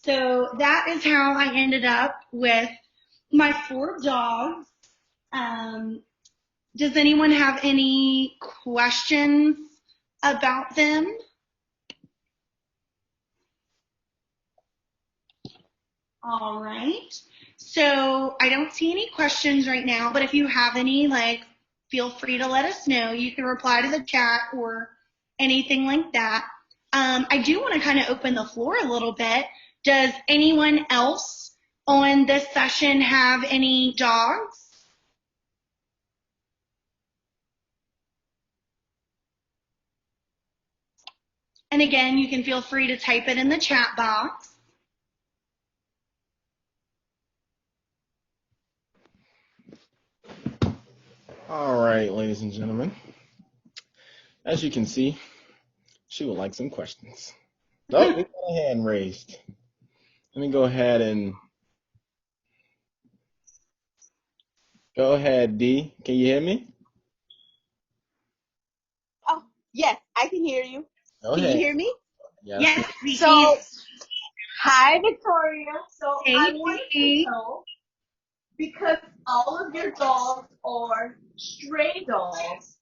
So that is how I ended up with my 4 dogs. Does anyone have any questions about them? All right. So I don't see any questions right now, but if you have any, feel free to let us know. You can reply to the chat or anything like that. I do want to kind of open the floor a little bit. Does anyone else on this session have any dogs? And again, you can feel free to type it in the chat box. All right, ladies and gentlemen. As you can see, she would like some questions. Oh, we got a hand raised. Let me go ahead and go ahead, D. Can you hear me? Oh, yes, I can hear you. Go Can you ahead. hear me? Yes. Yes, we So, can. hi, Victoria. So Hey, I wanted Vicky. to know, because all of your dogs are stray dogs,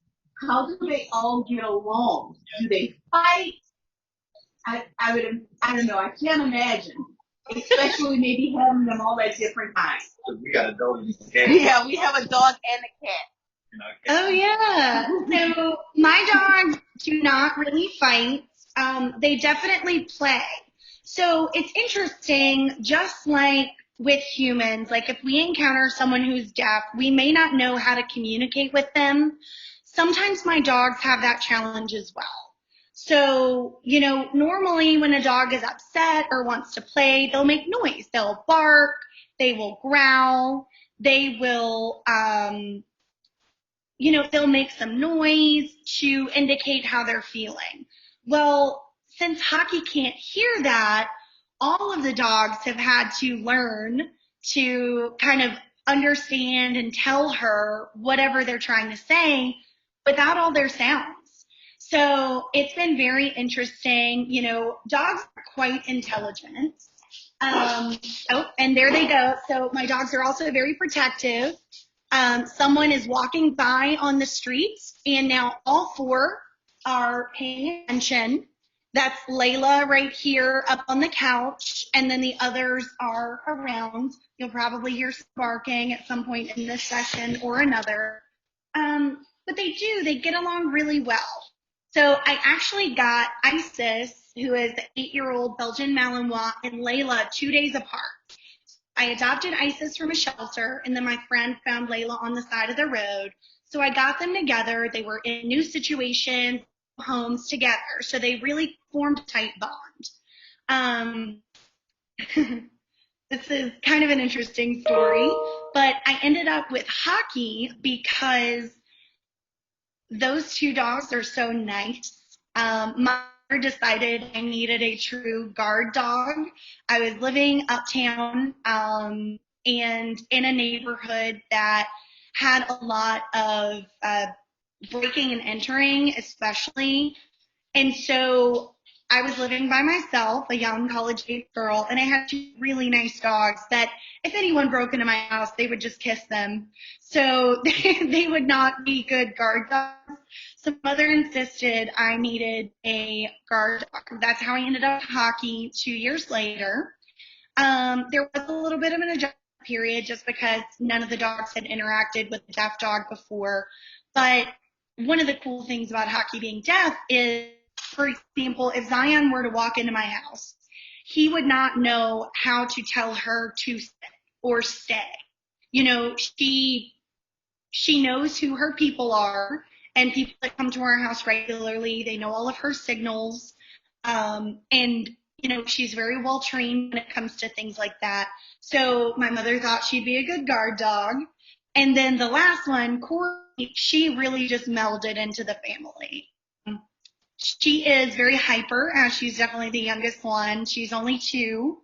how do they all get along? Do they fight? I don't know. I can't imagine, especially maybe having them all at different times. We got a dog and a cat. Yeah, we have a dog and a cat. Oh, yeah. So my dogs do not really fight. They definitely play. So it's interesting, just like with humans, like if we encounter someone who's deaf, we may not know how to communicate with them. Sometimes my dogs have that challenge as well. So, normally when a dog is upset or wants to play, they'll make noise. They'll bark, they will growl, they will, they'll make some noise to indicate how they're feeling. Well, since Hockey can't hear that, all of the dogs have had to learn to kind of understand and tell her whatever they're trying to say without all their sounds. So it's been very interesting. Dogs are quite intelligent. And there they go. So my dogs are also very protective. Someone is walking by on the streets, and now all 4 are paying attention. That's Layla right here up on the couch, and then the others are around. You'll probably hear some barking at some point in this session or another. But they get along really well. So I actually got Isis, who is the 8-year-old Belgian Malinois, and Layla 2 days apart. I adopted Isis from a shelter, and then my friend found Layla on the side of the road. So I got them together. They were in new situations, homes together. So they really formed a tight bond. This is kind of an interesting story, but I ended up with Hockey because those 2 dogs are so nice. My mother decided I needed a true guard dog. I was living uptown and in a neighborhood that had a lot of breaking and entering, especially. And so I was living by myself, a young college age girl, and I had two really nice dogs that if anyone broke into my house, they would just kiss them. So they would not be good guard dogs. So mother insisted I needed a guard dog. That's how I ended up hockey 2 years later. There was a little bit of an adjustment period just because none of the dogs had interacted with the deaf dog before. But one of the cool things about Hockey being deaf is, for example, if Zion were to walk into my house, he would not know how to tell her to sit or stay. You know, she knows who her people are, and people that come to our house regularly, they know all of her signals. And, you know, she's very well trained when it comes to things like that. So my mother thought she'd be a good guard dog. And then the last one, Corey, she really just melded into the family. She is very hyper, as she's definitely the youngest one. She's only 2.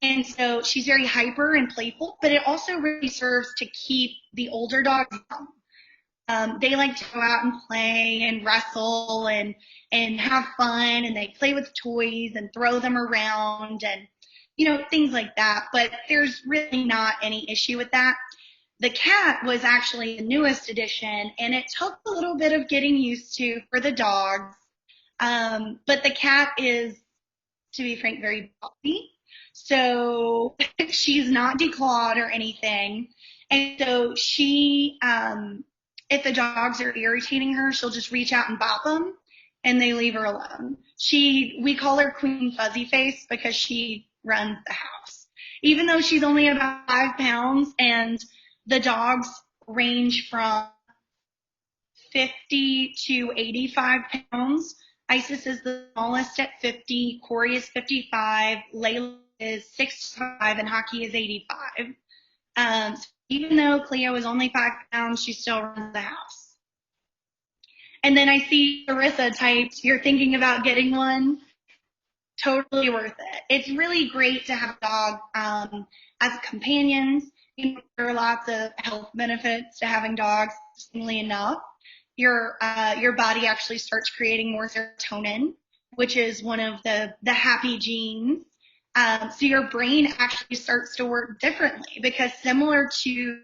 And so she's very hyper and playful, but it also really serves to keep the older dogs young. They like to go out and play and wrestle and have fun, and they play with toys and throw them around and, you know, things like that. But there's really not any issue with that. The cat was actually the newest addition, and it took a little bit of getting used to for the dogs. But the cat is, to be frank, very bossy. So she's not declawed or anything. And so if the dogs are irritating her, she'll just reach out and bop them, and they leave her alone. We call her Queen Fuzzy Face because she runs the house. Even though she's only about 5 pounds, and the dogs range from 50 to 85 pounds. Isis is the smallest at 50, Corey is 55, Layla is 65, and Hockey is 85. So even though Cleo is only 5 pounds, she still runs the house. And then I see Larissa typed, you're thinking about getting one. Totally worth it. It's really great to have a dog as companions. You know, there are lots of health benefits to having dogs, interestingly enough. Your body actually starts creating more serotonin, which is one of the happy genes. So your brain actually starts to work differently, because similar to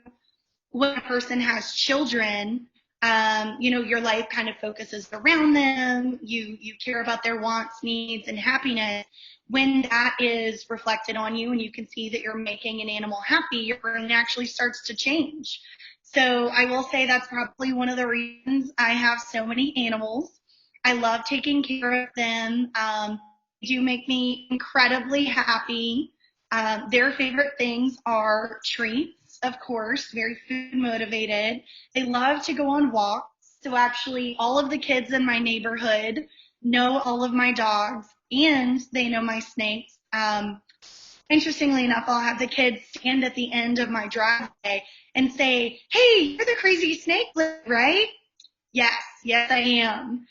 when a person has children, you know, your life kind of focuses around them. You care about their wants, needs, and happiness. When that is reflected on you and you can see that you're making an animal happy, your brain actually starts to change. So I will say that's probably one of the reasons I have so many animals. I love taking care of them. They do make me incredibly happy. Their favorite things are treats, of course, very food motivated. They love to go on walks. So actually, all of the kids in my neighborhood know all of my dogs, and they know my snakes. Interestingly enough, I'll have the kids stand at the end of my driveway and say, "Hey, you're the crazy snake, right?" Yes, I am.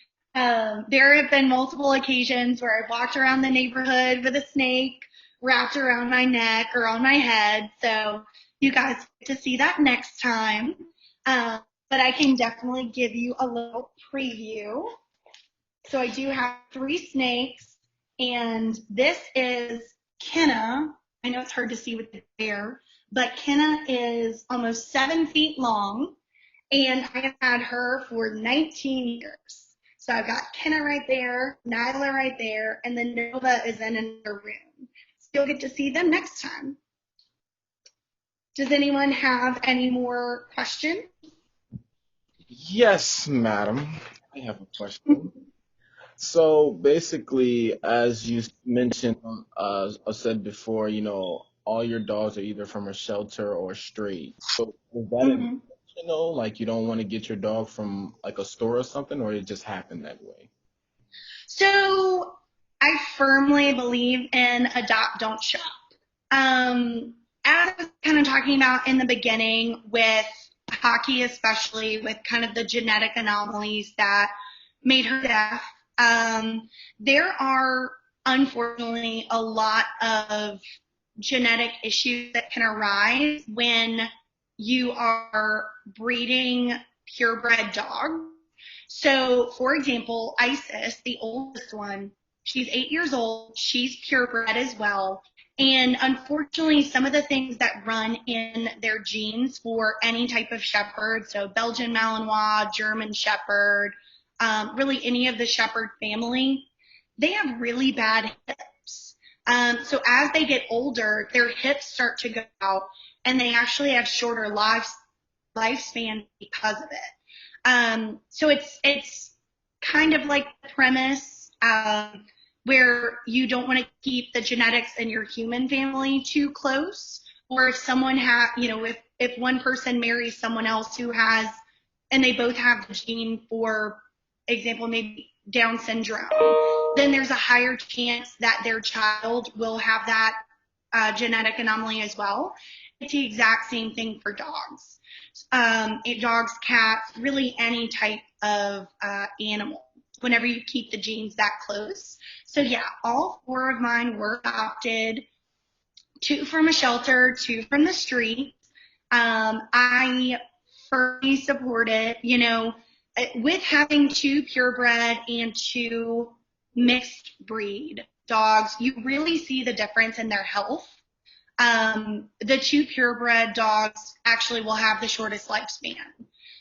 There have been multiple occasions where I've walked around the neighborhood with a snake wrapped around my neck or on my head. So you guys get to see that next time. But I can definitely give you a little preview. So I do have 3 snakes, and this is Kenna. I know it's hard to see with the hair, but Kenna is almost 7 feet long, and I have had her for 19 years. So I've got Kenna right there, Nyla right there, and then Nova is in another room. So you'll get to see them next time. Does anyone have any more questions? Yes, madam. I have a question. So basically, as you mentioned, said before, you know, all your dogs are either from a shelter or stray. So is that Mm-hmm. intentional? Like you don't want to get your dog from like a store or something, or it just happened that way? So I firmly believe in adopt, don't shop. As I was kind of talking about in the beginning with Hockey, especially with kind of the genetic anomalies that made her deaf, There are unfortunately a lot of genetic issues that can arise when you are breeding purebred dogs. So, for example, Isis, the oldest one, she's 8 years old. She's purebred as well. And unfortunately, some of the things that run in their genes for any type of shepherd, so Belgian Malinois, German Shepherd, really any of the Shepherd family, they have really bad hips. So as they get older, their hips start to go out, and they actually have shorter lifespan because of it. So it's kind of like the premise where you don't want to keep the genetics in your human family too close, or if someone if one person marries someone else who has, and they both have the gene for example, maybe Down syndrome, then there's a higher chance that their child will have that genetic anomaly as well. It's the exact same thing for dogs. Dogs, cats, really any type of animal, whenever you keep the genes that close. So yeah, all 4 of mine were adopted, 2 from a shelter, 2 from the street. I fully support it. With having 2 purebred and 2 mixed breed dogs, you really see the difference in their health. The 2 purebred dogs actually will have the shortest lifespan.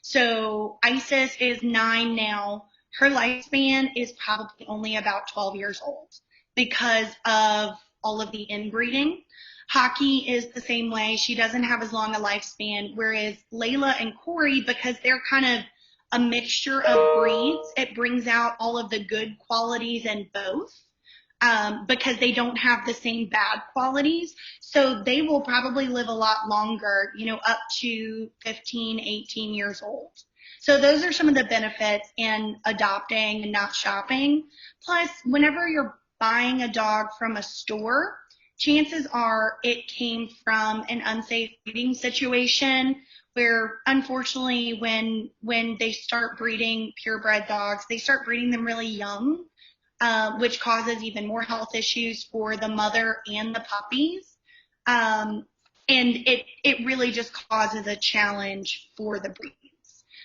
So Isis is 9 now. Her lifespan is probably only about 12 years old because of all of the inbreeding. Hockey is the same way. She doesn't have as long a lifespan, whereas Layla and Corey, because they're kind of a mixture of breeds, it brings out all of the good qualities in both. Because they don't have the same bad qualities. So they will probably live a lot longer, up to 15, 18 years old. So those are some of the benefits in adopting and not shopping. Plus, whenever you're buying a dog from a store, chances are it came from an unsafe breeding situation where unfortunately when they start breeding purebred dogs, they start breeding them really young. Which causes even more health issues for the mother and the puppies. And it really just causes a challenge for the breeds.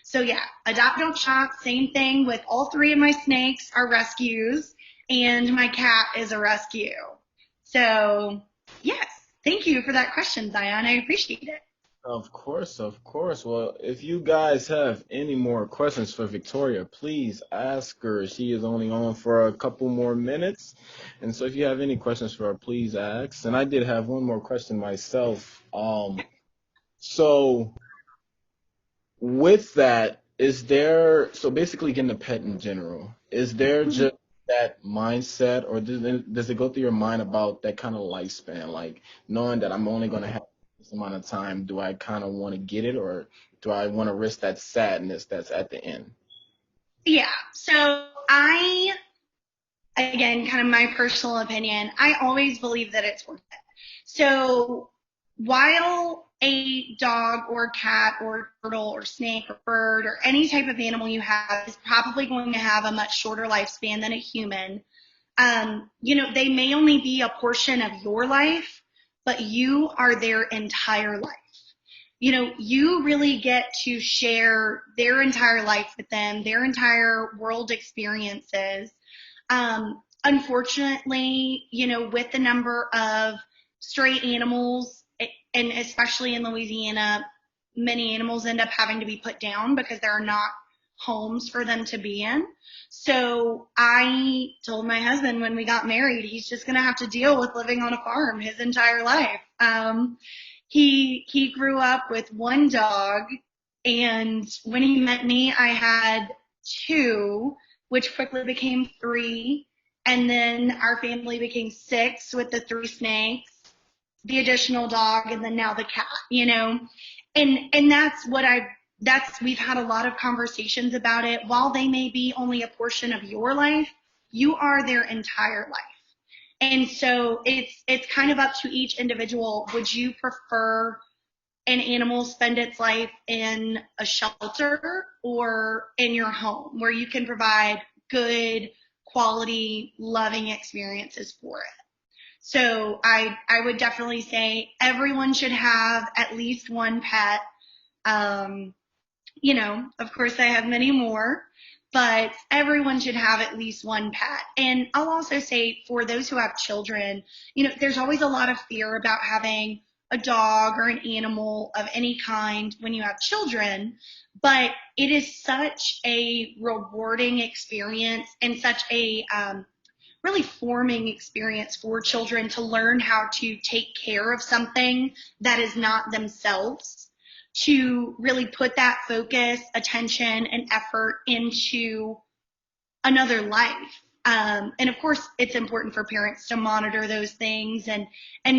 So yeah, adopt, don't shop, same thing with all 3 of my snakes are rescues, and my cat is a rescue. So yes, thank you for that question, Zion. I appreciate it. Of course, of course. Well, if you guys have any more questions for Victoria, please ask her. She is only on for a couple more minutes. And so if you have any questions for her, please ask. And I did have one more question myself. So with that, so basically getting a pet in general, is there just that mindset, or does it go through your mind about that kind of lifespan, like knowing that I'm only going to have this amount of time? Do I kind of want to get it, or do I want to risk that sadness that's at the end? Yeah. So again, kind of my personal opinion, I always believe that it's worth it. So while a dog or cat or turtle or snake or bird or any type of animal you have is probably going to have a much shorter lifespan than a human, they may only be a portion of your life, but you are their entire life. You really get to share their entire life with them, their entire world experiences. Unfortunately, with the number of stray animals, and especially in Louisiana, many animals end up having to be put down because there are not homes for them to be in. So I told my husband when we got married, he's just going to have to deal with living on a farm his entire life. He grew up with 1 dog, and when he met me, I had 2, which quickly became 3, and then our family became 6 with the 3 snakes, the additional dog, and then now the cat. And we've had a lot of conversations about it. While they may be only a portion of your life, you are their entire life. And so it's kind of up to each individual. Would you prefer an animal spend its life in a shelter or in your home where you can provide good quality, loving experiences for it. So I would definitely say everyone should have at least one pet. Um, of course I have many more, but everyone should have at least one pet. And I'll also say for those who have children, there's always a lot of fear about having a dog or an animal of any kind when you have children, but it is such a rewarding experience and such a really forming experience for children to learn how to take care of something that is not themselves, to really put that focus, attention, and effort into another life. And of course, it's important for parents to monitor those things and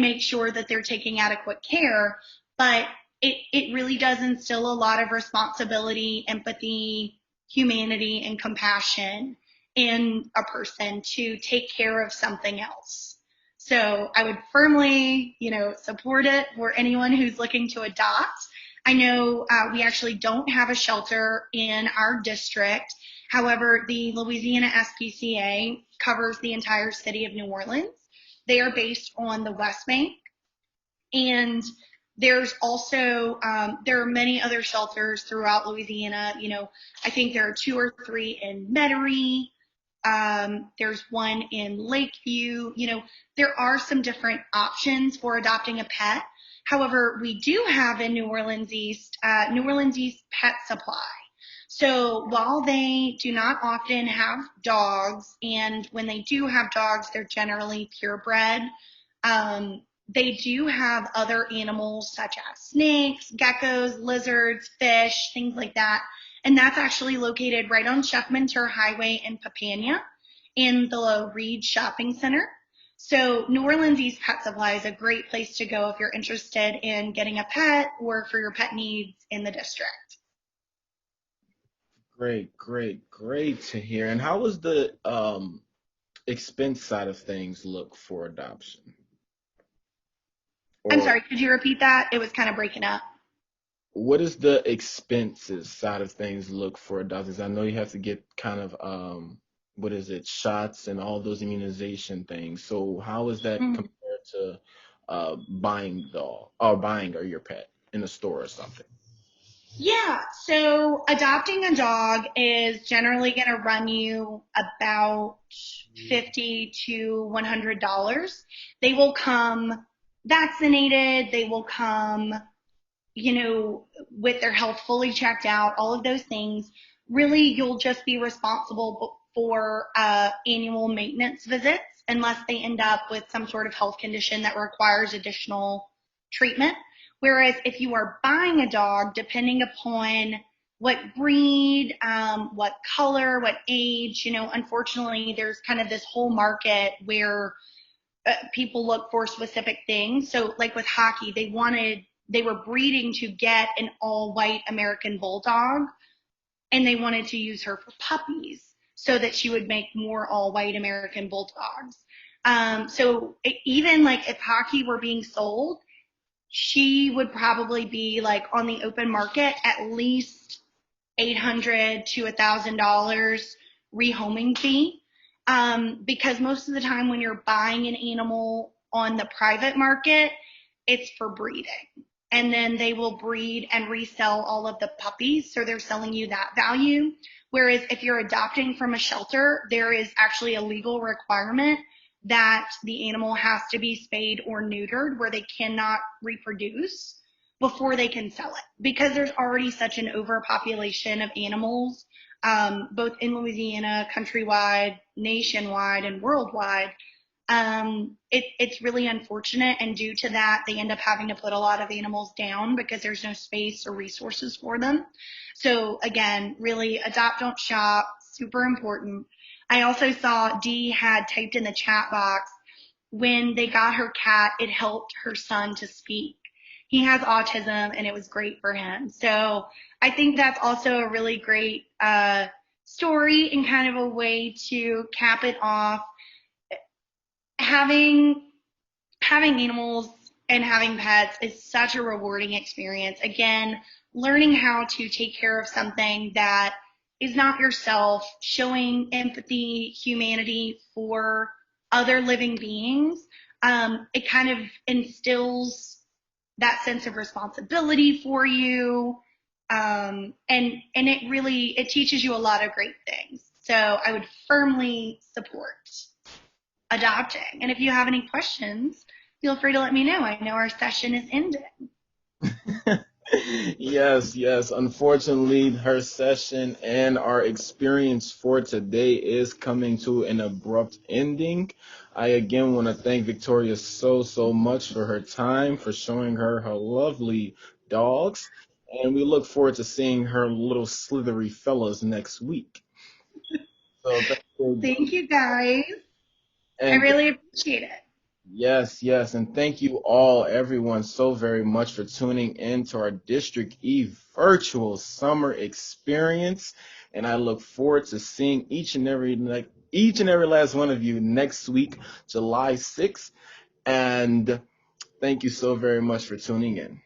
make sure that they're taking adequate care. But it really does instill a lot of responsibility, empathy, humanity, and compassion in a person to take care of something else. So I would firmly, support it for anyone who's looking to adopt. I know we actually don't have a shelter in our district. However, the Louisiana SPCA covers the entire city of New Orleans. They are based on the West Bank. And there's also, there are many other shelters throughout Louisiana. I think there are 2 or 3 in Metairie. There's one in Lakeview. There are some different options for adopting a pet. However, we do have in New Orleans East Pet Supply. So while they do not often have dogs, and when they do have dogs, they're generally purebred, they do have other animals such as snakes, geckos, lizards, fish, things like that. And that's actually located right on Chef Mentor Highway in Papania in the Reed Shopping Center. So New Orleans East Pet Supply is a great place to go if you're interested in getting a pet or for your pet needs in the district. Great, great, great to hear. And how was the expense side of things look for adoption? I'm Or sorry, could you repeat that? It was kind of breaking up. what is the expenses side of things look for adoptions? I know you have to get kind of what is it, shots and all those immunization things. So how is that Mhm. compared to buying dog or buying or your pet in a store or something? Yeah, so adopting a dog is generally going to run you about $50 to $100. They will come vaccinated, they will come, with their health fully checked out, all of those things. Really, you'll just be responsible for annual maintenance visits unless they end up with some sort of health condition that requires additional treatment. Whereas if you are buying a dog, depending upon what breed, what color, what age, unfortunately, there's kind of this whole market where people look for specific things. So like with hockey, they were breeding to get an all white American bulldog, and they wanted to use her for puppies so that she would make more all white American bulldogs. Even like if hockey were being sold, she would probably be like on the open market at least $800 to $1,000 rehoming fee. Because most of the time when you're buying an animal on the private market, it's for breeding. And then they will breed and resell all of the puppies. So they're selling you that value. Whereas if you're adopting from a shelter, there is actually a legal requirement that the animal has to be spayed or neutered where they cannot reproduce before they can sell it, because there's already such an overpopulation of animals, both in Louisiana, countrywide, nationwide, and worldwide. It's really unfortunate, and due to that, they end up having to put a lot of animals down because there's no space or resources for them. So again, really adopt, don't shop, super important. I also saw Dee had typed in the chat box, when they got her cat, it helped her son to speak. He has autism, and it was great for him. So I think that's also a really great story and kind of a way to cap it off. Having animals and having pets is such a rewarding experience. Again, learning how to take care of something that is not yourself, showing empathy, humanity for other living beings, it kind of instills that sense of responsibility for you. And it teaches you a lot of great things. So I would firmly support adopting. And if you have any questions, feel free to let me know. I know our session is ending. Yes, yes. Unfortunately, her session and our experience for today is coming to an abrupt ending. I again want to thank Victoria so, so much for her time, for showing her lovely dogs. And we look forward to seeing her little slithery fellas next week. So thank you again. Thank you guys. I And really appreciate it. yes, yes, and thank you all, everyone, so very much for tuning in to our District E virtual summer experience. And I look forward to seeing each and every last one of you next week, July 6th. And thank you so very much for tuning in.